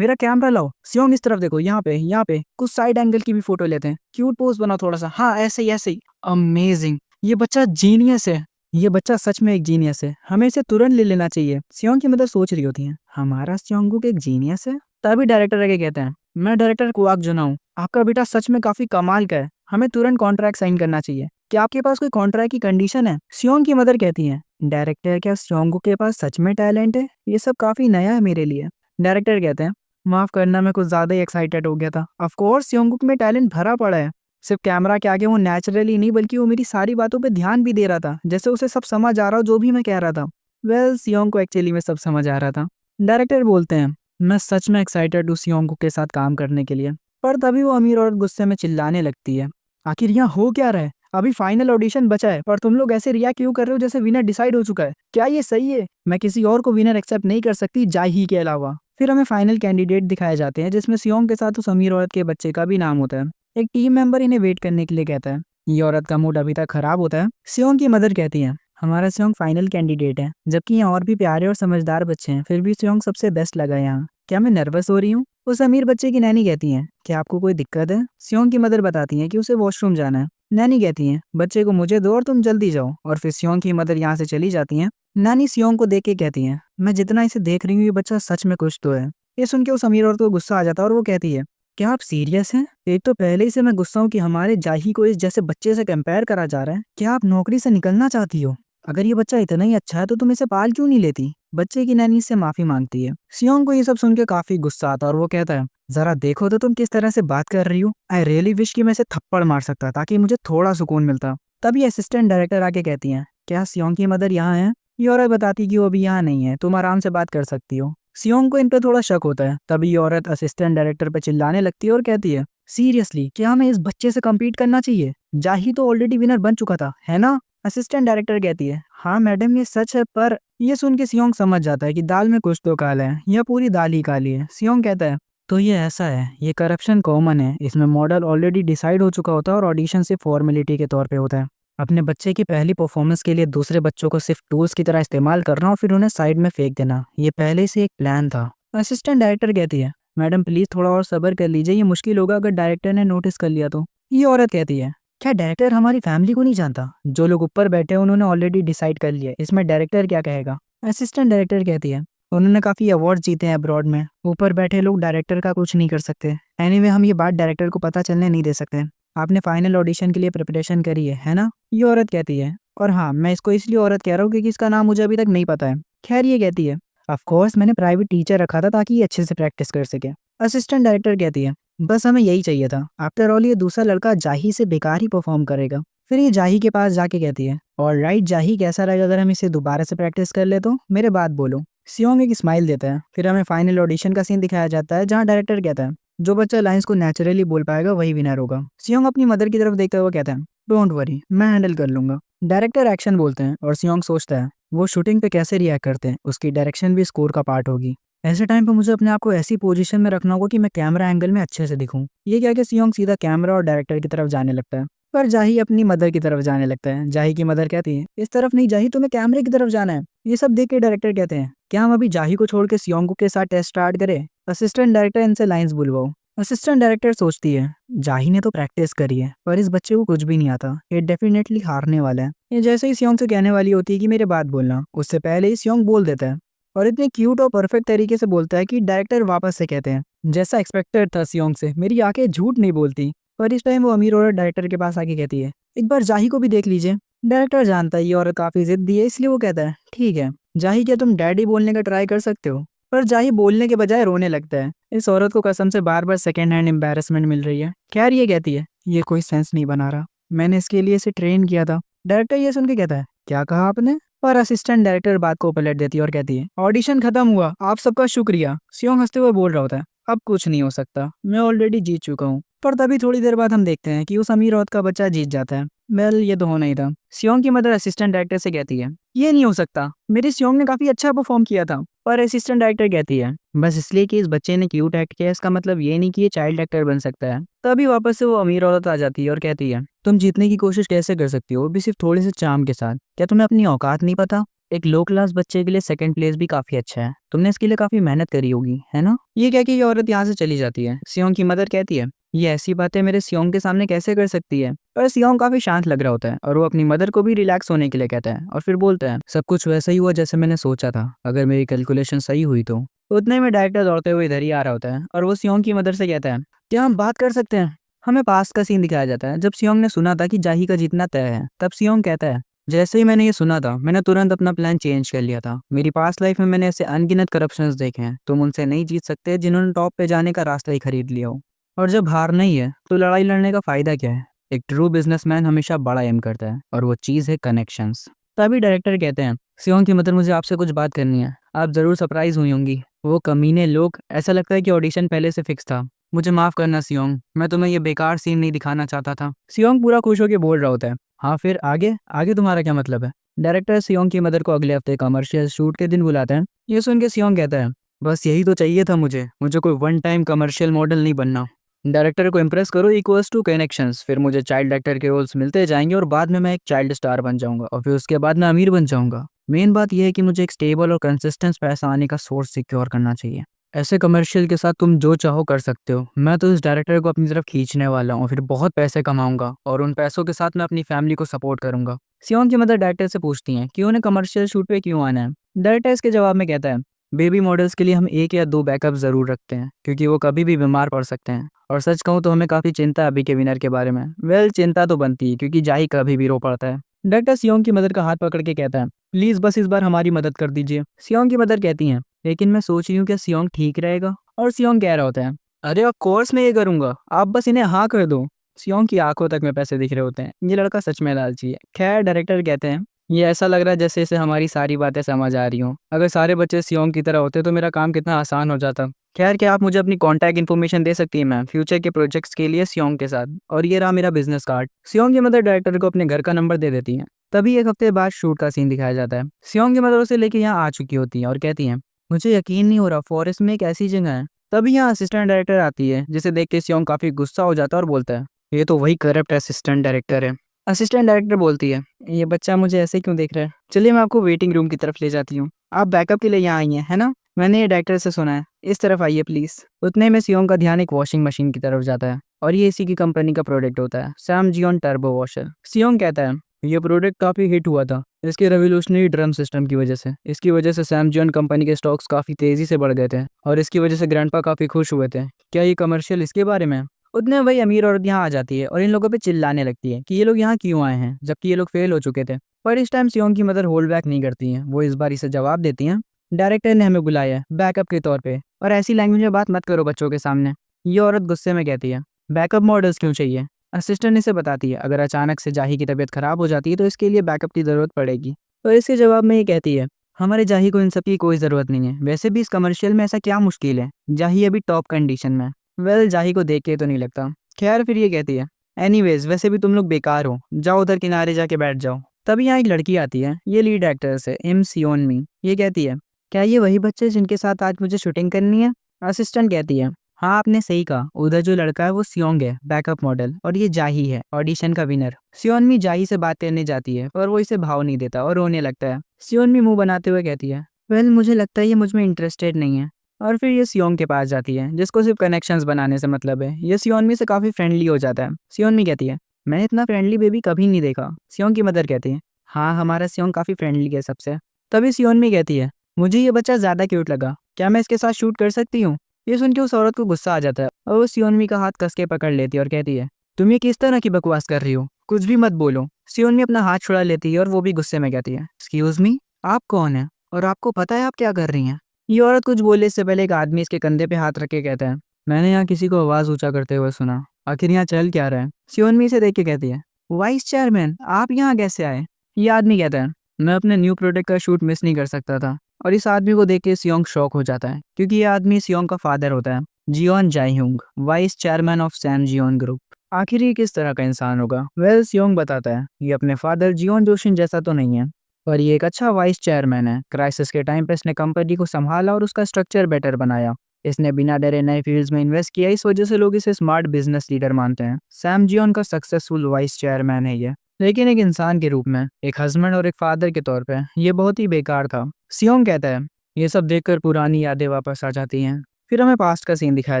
कैमरा लाओ। सियोंग इस तरफ देखो, यहाँ पे कुछ साइड एंगल की भी फोटो लेते हैं, क्यूट पोज बनाओ थोड़ा सा, हाँ ऐसे ही। अमेजिंग, ये बच्चा जीनियस है, ये बच्चा सच में एक जीनियस है, हमें इसे तुरंत ले लेना चाहिए। सियोंग की मदर सोच रही होती है, हमारा सियोंगुक एक जीनियस है? तभी डायरेक्टर आगे कहते हैं, मैं डायरेक्टर कुआक जुना हूँ, आपका बेटा सच में काफी कमाल का है, हमें तुरंत कॉन्ट्रैक्ट साइन करना चाहिए। क्या आपके पास कोई कॉन्ट्रैक्ट की कंडीशन है? सियोंग की मदर कहती है, डायरेक्टर क्या सियोंगुक के पास सच में टैलेंट है? ये सब काफी नया है मेरे लिए। डायरेक्टर कहते हैं, माफ करना, मैं कुछ ज्यादा ही एक्साइटेड हो गया था। ऑफ कोर्स सियोंगुक में टैलेंट भरा पड़ा है, सिर्फ कैमरा के आगे वो नेचुरली नहीं बल्कि वो मेरी सारी बातों पे ध्यान भी दे रहा था, जैसे उसे सब समझ आ रहा हो जो भी मैं कह रहा था। वेल सियोंग को एक्चुअली में सब समझ आ रहा था। डायरेक्टर बोलते हैं, मैं सच में एक्साइटेड हूँ सियोंग के साथ काम करने के लिए। पर तभी वो अमीर औरत गुस्से में चिल्लाने लगती है, आखिर यहाँ हो क्या रहा है? अभी फाइनल ऑडिशन बचा है, पर तुम लोग ऐसे रिएक्ट क्यों कर रहे हो जैसे विनर डिसाइड हो चुका है? क्या ये सही है? मैं किसी और को विनर एक्सेप्ट नहीं कर सकती जाही के अलावा। फिर हमें फाइनल कैंडिडेट दिखाए जाते हैं, जिसमें सियोंग के साथ उस अमीर औरत के बच्चे का भी नाम होता है। एक टीम मेंबर इन्हें वेट करने के लिए कहता है। ये औरत का मूड अभी तक खराब होता है। सियोंग की मदर कहती है, हमारा सियोंग फाइनल कैंडिडेट है, जबकि यहाँ और भी प्यारे और समझदार बच्चे हैं, फिर भी सियोंग सबसे बेस्ट लगा यहाँ। क्या मैं नर्वस हो रही हूँ? उस अमीर बच्चे की नैनी कहती है, क्या आपको कोई दिक्कत है? सियोंग की मदर बताती है कि उसे वॉशरूम जाना है। नैनी कहती है, बच्चे को मुझे दो और तुम जल्दी जाओ, और फिर सियोंग की मदर यहाँ से चली जाती है। नानी सियोंग को देख के कहती है, मैं जितना इसे देख रही हूँ ये बच्चा सच में कुछ तो है। ये सुन के उस अमीर औरत को गुस्सा आ जाता है और वो कहती है, क्या आप सीरियस हैं? एक तो पहले ही से मैं गुस्सा हूँ कि हमारे जाही को इस जैसे बच्चे से कंपेयर करा जा रहा है। क्या आप नौकरी से निकलना चाहती हो? अगर ये बच्चा इतना ही अच्छा है तो तुम इसे पाल क्यों नहीं लेती? बच्चे की नैनी से माफी मांगती है। सियोंग को ये सब सुन के काफी गुस्सा आता है और वो कहता है, जरा देखो तो तुम किस तरह से बात कर रही हो। आई रियली विश कि मैं इसे थप्पड़ मार सकता ताकि मुझे थोड़ा सुकून मिलता। तभी असिस्टेंट डायरेक्टर आके कहती है, क्या सियोंग की मदर यहाँ है? ये औरत बताती कि वो अभी यहाँ नहीं है, तुम आराम से बात कर सकती हो। सियोंग को इन पे थोड़ा शक होता है। तभी ये औरत असिस्टेंट डायरेक्टर पे चिल्लाने लगती है और कहती है, सीरियसली क्या हमें इस बच्चे से कम्पीट करना चाहिए? जाही तो ऑलरेडी विनर बन चुका था, है ना? असिस्टेंट डायरेक्टर कहती है, हाँ मैडम ये सच है, पर ये सुन के सियोंग समझ जाता है कि दाल में कुछ तो काला है, यह पूरी दाल ही काली है। सियोंग कहता है, तो ये ऐसा है, ये करप्शन कॉमन है, इसमें मॉडल ऑलरेडी डिसाइड हो चुका होता है और ऑडिशन सिर्फ फॉर्मेलिटी के तौर पे होता है। अपने बच्चे की पहली परफॉर्मेंस के लिए दूसरे बच्चों को सिर्फ टूल्स की तरह इस्तेमाल करना और फिर उन्हें साइड में फेंक देना, ये पहले से एक प्लान था। असिस्टेंट डायरेक्टर कहती है, मैडम प्लीज थोड़ा और सब्र कर लीजिए, ये मुश्किल होगा अगर डायरेक्टर ने नोटिस कर लिया तो। ये औरत कहती है, क्या डायरेक्टर हमारी फैमिली को नहीं जानता? जो लोग ऊपर बैठे हैं उन्होंने ऑलरेडी डिसाइड कर लिया, इसमें डायरेक्टर क्या कहेगा? असिस्टेंट डायरेक्टर कहती है, उन्होंने काफी अवार्ड जीते हैं अब्रॉड में, ऊपर बैठे लोग डायरेक्टर का कुछ नहीं कर सकते। एनीवे हम ये बात डायरेक्टर को पता चलने नहीं दे सकते। आपने फाइनल ऑडिशन के लिए प्रिपरेशन करी है ना? ये औरत कहती है, और हाँ मैं इसको इसलिए औरत कह रहा हूँ क्योंकि इसका नाम मुझे अभी तक नहीं पता है। खैर ये कहती है, ऑफ कोर्स मैंने प्राइवेट टीचर रखा था ताकि ये अच्छे से प्रैक्टिस कर सके। असिस्टेंट डायरेक्टर कहती है, बस हमें यही चाहिए था, आफ्टर ऑल ये दूसरा लड़का जाही से बेकार ही परफॉर्म करेगा। फिर ये जाही के पास जाके कहती है, और राइट जाही, कैसा रहेगा अगर हम इसे दोबारा से प्रैक्टिस कर ले तो? मेरे बात बोलो। सियोंग एक स्माइल देता है। फिर हमें फाइनल ऑडिशन का सीन दिखाया जाता है जहाँ डायरेक्टर कहता है, जो बच्चा लाइंस को नेचुरली बोल पाएगा वही विनर होगा। सियोंग अपनी मदर की तरफ देखते हुए कहता है, डोंट वरी, मैं हैंडल कर लूंगा। डायरेक्टर एक्शन बोलते हैं और सियोंग सोचता है, वो शूटिंग पे कैसे रिएक्ट करते हैं, उसकी डायरेक्शन भी स्कोर का पार्ट होगी। ऐसे टाइम पे मुझे अपने आप को ऐसी पोजीशन में रखना होगा कि मैं कैमरा एंगल में अच्छे से दिखूं। ये क्या कि सियोंग सीधा कैमरा और डायरेक्टर की तरफ जाने लगता है, पर जाही अपनी मदर की तरफ जाने लगता है। जाही की मदर कहती है, इस तरफ नहीं जाही, तुम्हें कैमरे की तरफ जाना है। ये सब देख के डायरेक्टर कहते हैं, क्या हम अभी जाही को छोड़ के सियोंग के साथ टेस्ट स्टार्ट करें? असिस्टेंट डायरेक्टर, इनसे लाइंस बुलवाओ। असिस्टेंट डायरेक्टर सोचती है, जाही ने तो प्रैक्टिस करी है पर इस बच्चे को कुछ भी नहीं आता, ये डेफिनेटली हारने वाला है। ये जैसे ही सियोंग से कहने वाली होती है कि मेरे बात बोलना, उससे पहले ही सियोंग बोल देता है और इतने क्यूट और परफेक्ट तरीके से बोलता है कि डायरेक्टर वापस से कहते हैं, जैसा एक्सपेक्टेड था सियोंग से, मेरी आंखें झूठ नहीं बोलती। पर इस टाइम वो अमीर औरत डायरेक्टर के पास आके कहती है, एक बार जाही को भी देख लीजिए। डायरेक्टर जानता है ये औरत काफी जिद्दी है, इसलिए वो कहता है, ठीक है जाही, क्या तुम डैडी बोलने का ट्राई कर सकते हो। पर जाही बोलने के बजाय रोने लगता है। इस औरत को कसम से बार बार सेकेंड हैंड एम्बैरेसमेंट मिल रही है। खैर ये कहती है, ये कोई सेंस नहीं बना रहा, मैंने इसके लिए इसे ट्रेन किया था। डायरेक्टर ये सुन के कहता है, क्या कहा आपने। पर असिस्टेंट डायरेक्टर बात को पलट देती है और कहती है, ऑडिशन खत्म हुआ, आप सबका शुक्रिया। सियोंग हंसते हुए बोल रहा होता है, अब कुछ नहीं हो सकता, मैं ऑलरेडी जीत चुका हूँ। पर तभी थोड़ी देर बाद हम देखते हैं कि उस अमीर औरत का बच्चा जीत जाता है। वेल ये तो होना ही था। सियोंग की मदर असिस्टेंट डायरेक्टर से कहती है, ये नहीं हो सकता, मेरे सियोंग ने काफी अच्छा परफॉर्म किया था। पर असिस्टेंट डायरेक्टर कहती है, बस इसलिए कि इस बच्चे ने क्यूट एक्ट किया इसका मतलब ये नहीं कि ये चाइल्ड एक्टर बन सकता है। तभी वापस से वो अमीर औरत आ जाती है और कहती है, तुम जीतने की कोशिश कैसे कर सकती हो, वो भी सिर्फ थोड़े से चार्म के साथ। क्या तुम्हें अपनी औकात नहीं पता। एक लो क्लास बच्चे के लिए सेकंड प्लेस भी काफी अच्छा है, तुमने इसके लिए काफी मेहनत करी होगी, है ना। ये कह के ये औरत यहाँ से चली जाती है। सियोंग की मदर कहती है, ये ऐसी बातें मेरे सियोंग के सामने कैसे कर सकती है। पर सियोंग काफी शांत लग रहा होता है और वो अपनी मदर को भी रिलैक्स होने के लिए कहता है और फिर बोलता है, सब कुछ वैसा ही हुआ जैसे मैंने सोचा था, अगर मेरी कैलकुलेशन सही हुई तो। उतने में डायरेक्टर दौड़ते हुए इधर ही आ रहा होता है और वो सियोंग की मदर से कहता है, क्या हम बात कर सकते हैं। हमें पास का सीन दिखाया जाता है जब सियोंग ने सुना था कि जाही का जीतना तय है। तब सियोंग कहता है, जैसे ही मैंने ये सुना था मैंने तुरंत अपना प्लान चेंज कर लिया था। मेरी पास्ट लाइफ में मैंने ऐसे अनगिनत करप्शंस देखे हैं, तुम उनसे नहीं जीत सकते जिन्होंने टॉप पे जाने का रास्ता ही खरीद लिया हो। और जब हार नहीं है तो लड़ाई लड़ने का फायदा क्या है। एक ट्रू बिजनेसमैन हमेशा बड़ा एम करता है और वो चीज है कनेक्शंस। तभी डायरेक्टर कहते हैं, सियोंग की मदर मुझे आपसे कुछ बात करनी है, आप जरूर सरप्राइज हुई होंगी। वो कमीने लोग, ऐसा लगता है कि ऑडिशन पहले से फिक्स था। मुझे माफ करना सियोंग, मैं तुम्हें ये बेकार सीन नहीं दिखाना चाहता था। सियोंग पूरा खुश होकर बोल रहा होता है, हाँ फिर आगे आगे तुम्हारा क्या मतलब है। डायरेक्टर सियोंग की मदर को अगले हफ्ते कमर्शियल शूट के दिन बुलाते हैं। ये सुन के सियोंग कहता है, बस यही तो चाहिए था मुझे मुझे कोई वन टाइम कमर्शियल मॉडल नहीं बनना। डायरेक्टर को इम्प्रेस करो इक्वल्स टू कनेक्शंस, फिर मुझे चाइल्ड एक्टर के रोल्स मिलते जाएंगे और बाद में मैं एक चाइल्ड स्टार बन जाऊंगा और फिर उसके बाद मैं अमीर बन जाऊंगा। मेन बात यह है कि मुझे एक स्टेबल और कंसिस्टेंट पैसा आने का सोर्स सिक्योर करना चाहिए। ऐसे कमर्शियल के साथ तुम जो चाहो कर सकते हो। मैं तो इस डायरेक्टर को अपनी तरफ खींचने वाला हूँ, फिर बहुत पैसे कमाऊंगा और उन पैसों के साथ मैं अपनी फैमिली को सपोर्ट करूंगा। सियोंग की मदर डायरेक्टर से पूछती हैं कि उन्हें कमर्शियल शूट पे क्यों आना है। डायरेक्टर इसके जवाब में कहता है, बेबी मॉडल्स के लिए हम एक या दो बैकअप जरूर रखते हैं क्योंकि वो कभी भी बीमार पड़ सकते हैं। और सच कहूँ तो हमें काफी चिंता है अभी के विनर के बारे में। वेल चिंता तो बनती है क्योंकि जाही कभी भी रो पड़ता है। डायरेक्टर सियोंग की मदर का हाथ पकड़ के कहता है, प्लीज बस इस बार हमारी मदद कर दीजिए। सियोंग की मदर कहती हैं, लेकिन मैं सोच रही हूँ क्या सियोंग ठीक रहेगा। और सियोंग कह रहा होता है, अरे ऑफ कोर्स मैं ये करूंगा, आप बस इन्हें हाँ कर दो। सियोंग की आंखों तक में पैसे दिख रहे होते हैं, ये लड़का सच में लालची है। खैर डायरेक्टर कहते हैं, ये ऐसा लग रहा है जैसे इसे हमारी सारी बातें समझ आ रही हों। अगर सारे बच्चे सियोंग की तरह होते तो मेरा काम कितना आसान हो जाता। खैर क्या आप मुझे अपनी कॉन्टैक्ट इन्फॉर्मेशन दे सकती है मैम, फ्यूचर के प्रोजेक्ट्स के लिए सियोंग के साथ। और ये रहा मेरा बिजनेस कार्ड। सियोंग की मदर डायरेक्टर को अपने घर का नंबर दे देती है। तभी एक हफ्ते बाद शूट का सीन दिखाया जाता है। सियोंग की मदर उसे लेके यहाँ आ चुकी होती है और कहती है, मुझे यकीन नहीं हो रहा फॉरेस्ट में एक ऐसी जगह है। तभी यहाँ असिस्टेंट डायरेक्टर आती है जिसे देख के सियोंग काफी गुस्सा हो जाता है और बोलता है, ये तो वही करप्ट असिस्टेंट डायरेक्टर है। असिस्टेंट डायरेक्टर बोलती है, ये बच्चा मुझे ऐसे क्यों देख रहा है, चलिए मैं आपको वेटिंग रूम की तरफ ले जाती हूँ। आप बैकअप के लिए यहाँ आई हैं है ना, मैंने ये डायरेक्टर से सुना है, इस तरफ आइए प्लीज। उतने में सियोंग का ध्यान एक वॉशिंग मशीन की तरफ जाता है और ये इसी की कंपनी का प्रोडक्ट होता है, सैम जियोन टर्बो वॉशर। सियोंग कहता है, ये प्रोडक्ट काफी हिट हुआ था इसके रेवोल्यूशनरी ड्रम सिस्टम की वजह से। इसकी वजह से सैम जियोन कंपनी के स्टॉक्स काफी तेजी से बढ़ गए थे और इसकी वजह से ग्रैंडपा काफी खुश हुए थे। क्या ये कमर्शियल इसके बारे में है? उतने वही अमीर औरत यहाँ आ जाती है और इन लोगों पे चिल्लाने लगती है कि ये लोग यहाँ क्यों आए हैं जबकि ये लोग फेल हो चुके थे। पर इस टाइम सियोंग की मदर होल्ड बैक नहीं करती हैं, वो इस बार इसे जवाब देती हैं, डायरेक्टर ने हमें बुलाया है बैकअप के तौर पे और ऐसी लैंग्वेज में बात मत करो बच्चों के सामने। ये औरत गुस्से में कहती है, बैकअप मॉडल्स क्यों चाहिए। असिस्टेंट इसे बताती है, अगर अचानक से जाही की तबीयत खराब हो जाती है तो इसके लिए बैकअप की जरूरत पड़ेगी। और इसके जवाब में ये कहती है, हमारे जाही को इन सब की कोई जरूरत नहीं है, वैसे भी इस कमर्शियल में ऐसा क्या मुश्किल है, जाही अभी टॉप कंडीशन में। वेल जाही को देख के तो नहीं लगता। खैर फिर ये कहती है, एनीवेज वैसे भी तुम लोग बेकार हो, जाओ उधर किनारे जाके बैठ जाओ। तभी यहाँ एक लड़की आती है, ये लीड एक्ट्रेस है इम सियोन मी। ये कहती है, क्या ये वही बच्चे जिनके साथ आज मुझे शूटिंग करनी है। असिस्टेंट कहती है, हाँ आपने सही कहा, उधर जो लड़का है वो सियोंग है बैकअप मॉडल और ये जाही है ऑडिशन का विनर। सियोनमी जाही से बात करने जाती है पर वो इसे भाव नहीं देता और रोने लगता है। सियोनमी मुंह बनाते हुए कहती है, वेल मुझे लगता है ये मुझ में इंटरेस्टेड नहीं है। और फिर ये सियोंग के पास जाती है जिसको सिर्फ कनेक्शंस बनाने से मतलब है। ये सियोनमी से काफ़ी फ्रेंडली हो जाता है। सियोनमी कहती है, मैंने इतना फ्रेंडली बेबी कभी नहीं देखा। सियोंग की मदर कहती है, हाँ हमारा सियोंग काफ़ी फ्रेंडली है सबसे। तभी सियोनमी कहती है, मुझे ये बच्चा ज़्यादा क्यूट लगा, क्या मैं इसके साथ शूट कर सकती हूँ? ये सुन के उस औरत को गुस्सा आ जाता है और वो सियोनमी का हाथ कस के पकड़ लेती है और कहती है, तुम ये किस तरह की बकवास कर रही हो, कुछ भी मत बोलो। सियोनमी अपना हाथ छुड़ा लेती है और वो भी गुस्से में कहती है, एक्सक्यूज मी, आप कौन है और आपको पता है आप क्या कर रही हैं? ये औरत कुछ बोलने से पहले एक आदमी इसके कंधे पे हाथ रख के कहता है, मैंने यहाँ किसी को आवाज ऊंचा करते हुए सुना, आखिर यहाँ चल क्या रहा है? सियोनमी से देख के कहती है, वाइस चेयरमैन आप यहाँ कैसे आए? ये आदमी कहता है, मैं अपने न्यू प्रोजेक्ट का शूट मिस नहीं कर सकता था। और इस आदमी को देख के सियोंग शॉक हो जाता है क्योंकि ये आदमी सियोंग का फादर होता है, Jeon Jaihung, vice chairman of Sam Jeon group. आखिर ये किस तरह का इंसान होगा? वेल सियोंग बताता है, ये अपने फादर जियोन जोशिन जैसा तो नहीं है, पर ये एक अच्छा वाइस चेयरमैन है। क्राइसिस के टाइम पे इसने कंपनी को संभाला और उसका स्ट्रक्चर बेटर बनाया। इसने बिना डरे नए फील्ड्स में इन्वेस्ट किया, इस वजह से लोग इसे स्मार्ट बिजनेस लीडर मानते हैं। सैम जियोन का सक्सेसफुल वाइस चेयरमैन है ये, लेकिन एक इंसान के रूप में, एक हस्बैंड और एक फादर के तौर पे ये बहुत ही बेकार था। सियोंग कहता है, ये सब देखकर पुरानी यादें वापस आ जाती हैं। फिर हमें पास्ट का सीन दिखाया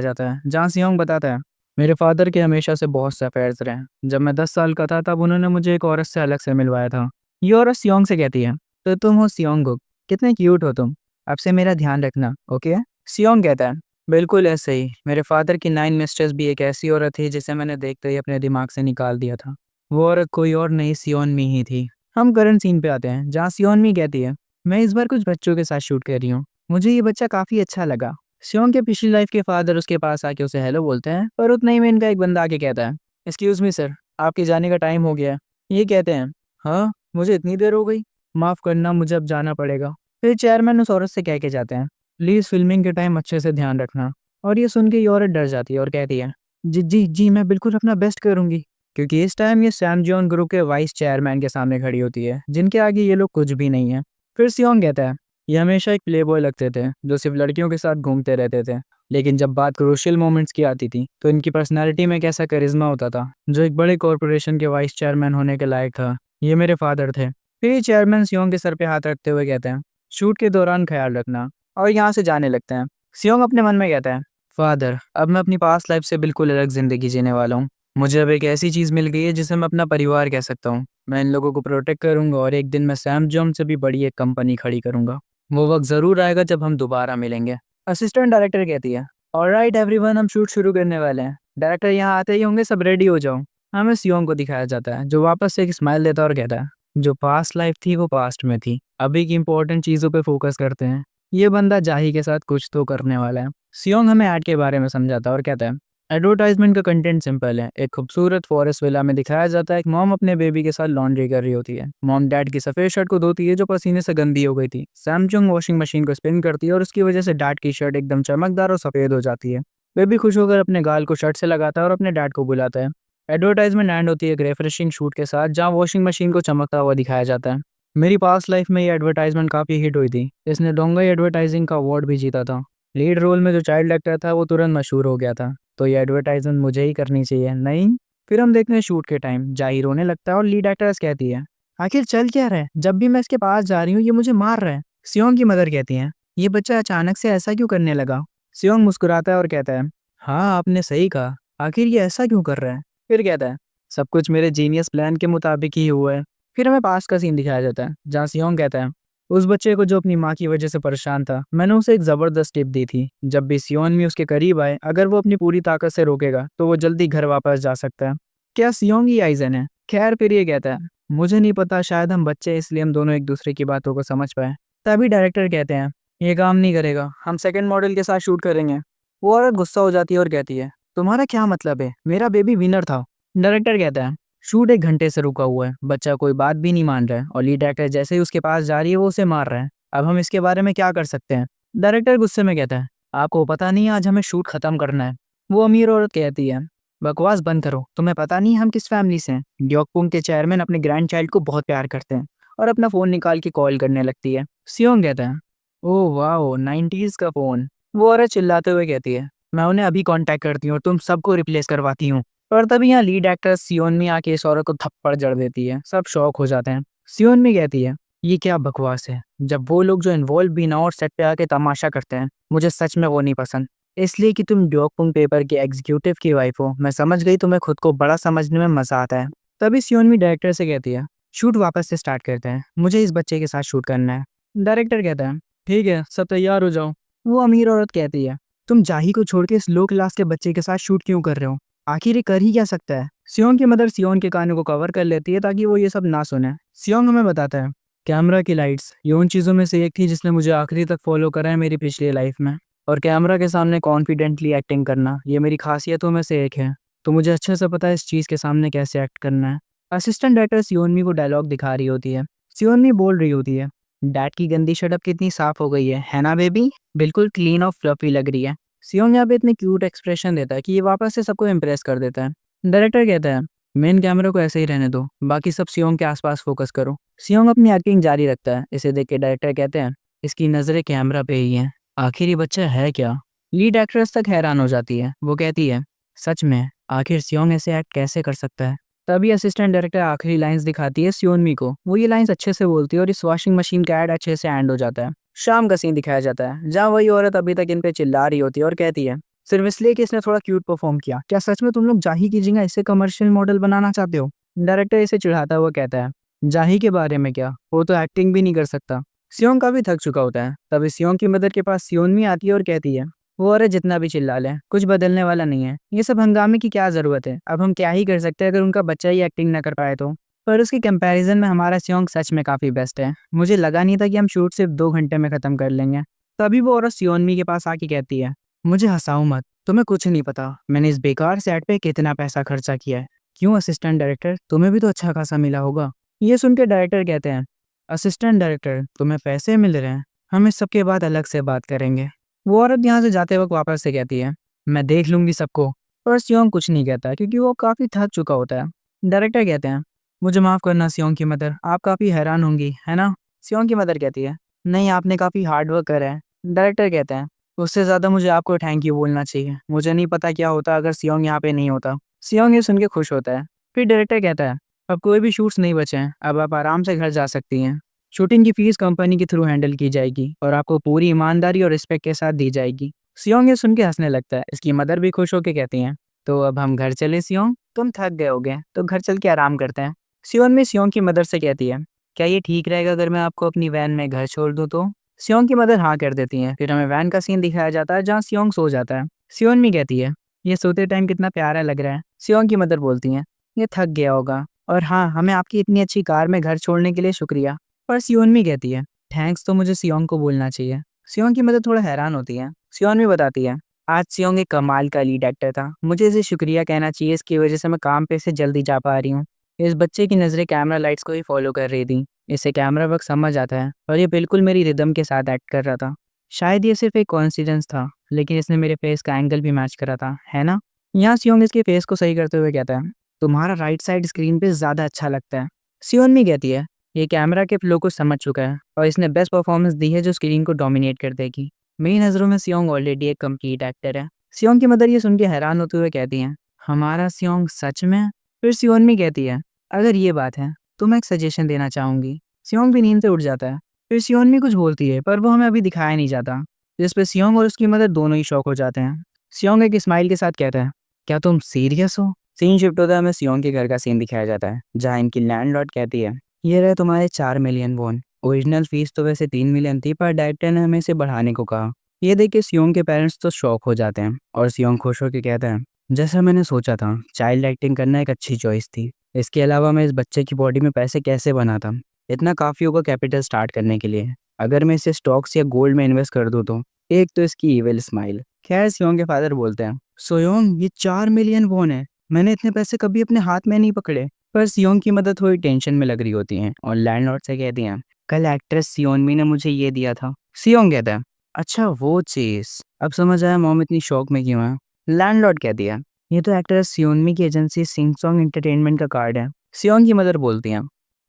जाता है जहाँ सियोंग बताता है, मेरे फादर के हमेशा से बहुत से अफेयर्स रहे। जब मैं 10 साल का था तब उन्होंने मुझे एक औरत से अलग से मिलवाया था। ये औरत सियोंग से कहती है, तो तुम हो सियोंगुक, कितने क्यूट हो तुम, अब से मेरा ध्यान रखना, ओके? सियोंग कहता है, बिल्कुल ऐसे ही, मेरे फादर की 9 मिस्ट्रेस भी एक ऐसी औरत थी जिसे मैंने देखते ही अपने दिमाग से निकाल दिया था। वो औरत कोई और नहीं, सियोनमी ही थी। हम करंट सीन पे आते हैं जहाँ सियोनमी कहती है, मैं इस बार कुछ बच्चों के साथ शूट कर रही हूँ, मुझे ये बच्चा काफी अच्छा लगा। सियोंग के पिछली लाइफ के फादर उसके पास आके उसे हेलो बोलते हैं, पर उतना ही में इनका एक बंदा आके कहता है, एक्सक्यूज मी सर, आपके जाने का टाइम हो गया है। ये कहते हैं, हाँ मुझे इतनी देर हो गई, माफ करना मुझे अब जाना पड़ेगा। फिर चेयरमैन उस औरत से कह के जाते हैं, प्लीज फिल्मिंग के टाइम अच्छे से ध्यान रखना। और ये सुन के ये औरत डर जाती है और कहती है, जी जी जी मैं बिल्कुल अपना बेस्ट करूंगी। क्योंकि इस टाइम ये सैम जियोन ग्रुप के वाइस चेयरमैन के सामने खड़ी होती है जिनके आगे ये लोग कुछ भी नहीं है। फिर सियोंग कहता है, ये हमेशा एक प्लेबॉय लगते थे जो सिर्फ लड़कियों के साथ घूमते रहते थे, लेकिन जब बात क्रूशियल मोमेंट्स की आती थी तो इनकी पर्सनैलिटी में कैसा करिश्मा होता था जो एक बड़े कॉरपोरेशन के वाइस चेयरमैन होने के लायक था। ये मेरे फादर थे। फिर ये चेयरमैन सियोंग के सर पे हाथ रखते हुए कहते हैं, शूट के दौरान ख्याल रखना, और यहाँ से जाने लगते हैं। सियोंग अपने मन में कहता है, फादर अब मैं अपनी पास्ट लाइफ से बिल्कुल अलग जिंदगी जीने वाला हूँ। मुझे अब एक ऐसी चीज मिल गई है जिसे मैं अपना परिवार कह सकता हूँ। मैं इन लोगों को प्रोटेक्ट करूंगा और एक दिन मैं सैम जॉन से भी बड़ी एक कंपनी खड़ी करूंगा। वो वक्त जरूर आएगा जब हम दोबारा मिलेंगे। असिस्टेंट डायरेक्टर कहती है, ऑलराइट एवरीवन, हम शूट शुरू करने वाले हैं। डायरेक्टर यहाँ आते ही होंगे, सब रेडी हो जाओ। हमें सियोंग को दिखाया जाता है जो वापस से एक स्माइल देता है और कहता है, जो पास्ट लाइफ थी वो पास्ट में थी, अभी की इंपॉर्टेंट चीजों पे फोकस करते हैं। ये बंदा जाही के साथ कुछ तो करने वाला है। सियोंग हमें ऐड के बारे में समझाता है और कहता है, एडवर्टाइजमेंट का कंटेंट सिंपल है। एक खूबसूरत फॉरेस्ट विला में दिखाया जाता है एक मॉम अपने बेबी के साथ लॉन्ड्री कर रही होती है। मॉम डैड की सफेद शर्ट को धोती है जो पसीने से गंदी हो गई थी। सैमसंग वॉशिंग मशीन को स्पिन करती है और उसकी वजह से डैड की शर्ट एकदम चमकदार और सफेद हो जाती है। बेबी खुश होकर अपने गाल को शर्ट से लगाता है और अपने डैड को बुलाता है। एडवर्टाइजमेंट एंड होती है एक रेफ्रेशिंग शूट के साथ जहाँ वॉशिंग मशीन को चमकता हुआ दिखाया जाता है। मेरी पास्ट लाइफ में ये एडवर्टाइजमेंट काफी हिट हुई थी। इसने डोंगई एडवर्टाइजिंग का अवार्ड भी जीता था। लीड रोल में जो चाइल्ड एक्टर था वो तुरंत मशहूर हो गया था, तो ये एडवर्टाइजमेंट मुझे ही करनी चाहिए, नहीं? फिर हम देखते हैं शूट के टाइम जाही रोने लगता है और लीड एक्ट्रेस कहती है, आखिर चल क्या रहा है, जब भी मैं इसके पास जा रही हूँ ये मुझे मार रहा है। सियोंग की मदर कहती है, ये बच्चा अचानक से ऐसा क्यों करने लगा? सियोंग मुस्कुराता है और कहता है, हाँ आपने सही कहा, आखिर ये ऐसा क्यों कर रहा है? फिर कहता है, सब कुछ मेरे जीनियस प्लान के मुताबिक ही हुआ है। फिर हमें पास का सीन दिखाया जाता है जहाँ सियोंग कहता है, उस बच्चे को जो अपनी माँ की वजह से परेशान था, मैंने उसे एक जबरदस्त टिप दी थी। जब भी सियोनमी उसके करीब आए, अगर वो अपनी पूरी ताकत से रोकेगा तो वो जल्दी घर वापस जा सकता है। क्या सियोंग ही आइजन है? खैर फिर ये कहता है, मुझे नहीं पता, शायद हम बच्चे इसलिए हम दोनों एक दूसरे की बातों को समझ पाए। तभी डायरेक्टर कहते हैं, ये काम नहीं करेगा, हम सेकंड मॉडल के साथ शूट करेंगे। वो औरत गुस्सा हो जाती है और कहती है, तुम्हारा क्या मतलब है, मेरा बेबी विनर था। डायरेक्टर कहता है, शूट 1 घंटे से रुका हुआ है, बच्चा कोई बात भी नहीं मान रहा है और लीड एक्टर जैसे ही उसके पास जा रही है वो उसे मार रहा है। अब हम इसके बारे में क्या कर सकते हैं? डायरेक्टर गुस्से में कहता है, आपको पता नहीं आज हमें शूट खत्म करना है। वो अमीर औरत कहती है, बकवास बंद करो, तुम्हें पता नहीं हम किस फैमिली से हैं। ग्योकपुंग के चेयरमैन अपने ग्रैंड चाइल्ड को बहुत प्यार करते हैं। और अपना फोन निकाल के कॉल करने लगती है। सियोंग कहता है, ओह वाओ 90s का फोन। वो औरत चिल्लाते हुए कहती है, मैं उन्हें अभी कांटेक्ट करती हूँ और तुम सबको रिप्लेस करवाती हूँ। और तभी यहाँ लीड एक्टर सियोनमी आके इस औरत को थप्पड़ जड़ देती है। सब शॉक हो जाते हैं। सियोनमी कहती है, ये क्या बकवास है। जब वो लोग जो इन्वॉल्व भी ना हो और सेट पे आके तमाशा करते हैं, मुझे सच में वो नहीं पसंद। इसलिए कि तुम ड्योकपुंग पेपर के एग्जीक्यूटिव की वाइफ हो, मैं समझ गई तुम्हें खुद को बड़ा समझने में मजा आता है। तभी सियोनमी डायरेक्टर से कहती है, शूट वापस से स्टार्ट करते हैं, मुझे इस बच्चे के साथ शूट करना है। डायरेक्टर कहता है, ठीक है, सब तैयार हो जाओ। वो अमीर औरत कहती है, तुम जाही को छोड़ के इस लो क्लास के बच्चे के साथ शूट क्यों कर रहे हो? आखिर ये कर ही क्या सकता है? सियोन की मदर सियोन के कानों को कवर कर लेती है ताकि वो ये सब ना सुने। सियोन हमें बताता है, कैमरा की लाइट्स ये उन चीज़ों में से एक थी जिसने मुझे आखिरी तक फॉलो करा है मेरी पिछली लाइफ में। और कैमरा के सामने कॉन्फिडेंटली एक्टिंग करना ये मेरी खासियतों में से एक है। तो मुझे अच्छे से पता है इस चीज़ के सामने कैसे एक्ट करना है। असिस्टेंट डायरेक्टर सियोनमी को डायलॉग दिखा रही होती है। सियोनमी बोल रही होती है, डैड की गंदी शर्ट अब कितनी साफ हो गई है ना बेबी? बिल्कुल क्लीन और फ्लफी लग रही है। सियोंग यहाँ पे इतने क्यूट एक्सप्रेशन देता है कि ये वापस से सबको इम्प्रेस कर देता है। डायरेक्टर कहता है, मेन कैमरा को ऐसे ही रहने दो, बाकी सब सियोंग के आसपास फोकस करो। सियोंग अपनी एक्टिंग जारी रखता है। इसे देख के डायरेक्टर कहते हैं, इसकी नजरें कैमरा पे ही हैं। आखिर ये बच्चा है क्या? लीड एक्ट्रेस तक हैरान हो जाती है। वो कहती है, सच में आखिर सियोंग ऐसे एक्ट कैसे कर सकता है? तभी असिस्टेंट डायरेक्टर आखिरी लाइंस दिखाती है सियोनमी को। वो ये लाइंस अच्छे से बोलती है और इस वॉशिंग मशीन का एड अच्छे से एंड हो जाता है। शाम का सीन दिखाया जाता है जहाँ वही औरत अभी तक इन पे चिल्ला रही होती है और कहती है, सिर्फ इसलिए कि इसने थोड़ा क्यूट परफॉर्म किया, क्या सच में तुम लोग जाही की जगह इसे कमर्शियल मॉडल बनाना चाहते हो? डायरेक्टर इसे चिढ़ाता हुआ कहता है, जाही के बारे में क्या, वो तो एक्टिंग भी नहीं कर सकता। सियोंग काफी थक चुका होता है। तभी सियोंग की मदर के पास सियोनमी आती है और कहती है, वो अरे जितना भी चिल्ला ले कुछ बदलने वाला नहीं है, ये सब हंगामे की क्या जरूरत है? अब हम क्या ही कर सकते हैं अगर उनका बच्चा ही एक्टिंग ना कर पाए तो। पर उसके कंपैरिजन में हमारा सियोंग सच में काफी बेस्ट है। मुझे लगा नहीं था कि हम शूट सिर्फ 2 घंटे में खत्म कर लेंगे। तभी वो औरत सियोनमी के पास आके कहती है, मुझे हंसाओ मत, तुम्हें कुछ नहीं पता मैंने इस बेकार सेट पे कितना पैसा खर्चा किया है। क्यों असिस्टेंट डायरेक्टर, तुम्हें भी तो अच्छा खासा मिला होगा। ये सुन के डायरेक्टर कहते हैं, असिस्टेंट डायरेक्टर तुम्हें पैसे मिल रहे हैं, हम इस सब के बाद अलग से बात करेंगे। वो औरत यहाँ से जाते वक्त वापस से कहती है, मैं देख लूंगी सबको। पर सियोंग कुछ नहीं कहता क्योंकि वो काफी थक चुका होता है। डायरेक्टर कहते हैं, मुझे माफ करना सियोंग की मदर, आप काफी हैरान होंगी है ना? सियोंग की मदर कहती है, नहीं आपने काफी हार्ड वर्क करा है। डायरेक्टर कहते हैं, उससे ज्यादा मुझे आपको थैंक यू बोलना चाहिए। मुझे नहीं पता क्या होता अगर सियोंग यहाँ पे नहीं होता। सियोंग ये सुन के खुश होता है। फिर डायरेक्टर कहता है, अब कोई भी शूट्स नहीं बचे हैं, अब आप आराम से घर जा सकती हैं। शूटिंग की फीस कंपनी के थ्रू हैंडल की जाएगी और आपको पूरी ईमानदारी और रिस्पेक्ट के साथ दी जाएगी। सियोंग ये सुन के हंसने लगता है। इसकी मदर भी खुश होकर कहती हैं, तो अब हम घर चले सियोंग, तुम थक गए होगे तो घर चल के आराम करते हैं। सियोन में सियोंग की मदर से कहती है, क्या ये ठीक रहेगा अगर मैं आपको अपनी वैन में घर छोड़ दूँ तो? सियोंग की मदर हाँ कर देती है। फिर हमें वैन का सीन दिखाया जाता है जहाँ सियोंग सो जाता है। सियोन मी कहती है, ये सोते टाइम कितना प्यारा लग रहा है। सियोंग की मदर बोलती है, ये थक गया होगा, और हाँ हमें आपकी इतनी अच्छी कार में घर छोड़ने के लिए शुक्रिया। पर सियोनमी कहती है, थैंक्स तो मुझे सियोंग को बोलना चाहिए। सियोंग की मदद थोड़ा हैरान होती है। सियोनमी बताती है, आज सियोंग एक कमाल का लीड एक्टर था, मुझे इसे शुक्रिया कहना चाहिए, इसकी वजह से मैं काम पे से जल्दी जा पा रही हूँ। इस बच्चे की नज़रें कैमरा लाइट्स को ही फॉलो कर रही थी। इसे कैमरा वर्क समझ आता है और ये बिल्कुल मेरी रिदम के साथ एक्ट कर रहा था। शायद ये सिर्फ एक कोइंसिडेंस था, लेकिन इसने मेरे फेस का एंगल भी मैच करा था, है ना? यहाँ सियोंग इसके फेस को सही करते हुए कहता है, तुम्हारा राइट साइड स्क्रीन पे ज़्यादा अच्छा लगता है। सियोनमी कहती है, ये कैमरा के फ्लो को समझ चुका है और इसने बेस्ट परफॉर्मेंस दी है जो स्क्रीन को डोमिनेट कर देगी। मेरी नज़रों में सियोंग ऑलरेडी एक कंप्लीट एक्टर है। सियोंग की मदर ये सुन के हैरान होते हुए कहती हैं, हमारा सियोंग सच में? फिर सियोनमी कहती है, अगर ये बात है तो मैं एक सजेशन देना चाहूंगी। सियोंग भी नींद से उठ जाता है। फिर सियोनमी कुछ बोलती है पर वो हमें अभी दिखाया नहीं जाता, जिस पे सियोंग और उसकी मदर दोनों ही शॉक हो जाते हैं। सियोंग एक स्माइल के साथ कहता है, क्या तुम सीरियस हो? सीन शिफ्ट होता है, हमें सियोंग के घर का सीन दिखाया जाता है जहाँ इनकी लैंडलॉर्ड कहती है, ये रहे तुम्हारे 4 मिलियन वॉन। ओरिजिनल फीस तो वैसे 3 मिलियन थी पर डायरेक्टर ने हमें इसे बढ़ाने को कहा। ये देख के सियोंग के पेरेंट्स तो शॉक हो जाते हैं और सियोंग खुश होकर कहता है, जैसा मैंने सोचा था चाइल्ड एक्टिंग करना एक अच्छी चॉइस थी। इसके अलावा मैं इस बच्चे की बॉडी में पैसे कैसे बनाता, इतना काफ़ी होगा कैपिटल स्टार्ट करने के लिए। अगर मैं इसे स्टॉक्स या गोल्ड में इन्वेस्ट कर दूँ तो। एक तो इसकी इविल स्माइल। खैर सियोंग के फादर बोलते हैं, सोयोंग ये 4 मिलियन वॉन है, मैंने इतने पैसे कभी अपने हाथ में नहीं पकड़े। पर सियोंग की मदद थोड़ी टेंशन में लग रही होती हैं और लैंडलॉर्ड से कहती हैं, कल एक्ट्रेस सियोनमी ने मुझे ये दिया था। सियोंग कहता है, अच्छा वो चीज, अब समझ आया मॉम इतनी शौक में क्यों है। लैंडलॉर्ड कहती है, ये तो एक्ट्रेस सियोनमी की एजेंसी सिंग सॉन्ग एंटरटेनमेंट का कार्ड है। सियोंग की मदर बोलती हैं,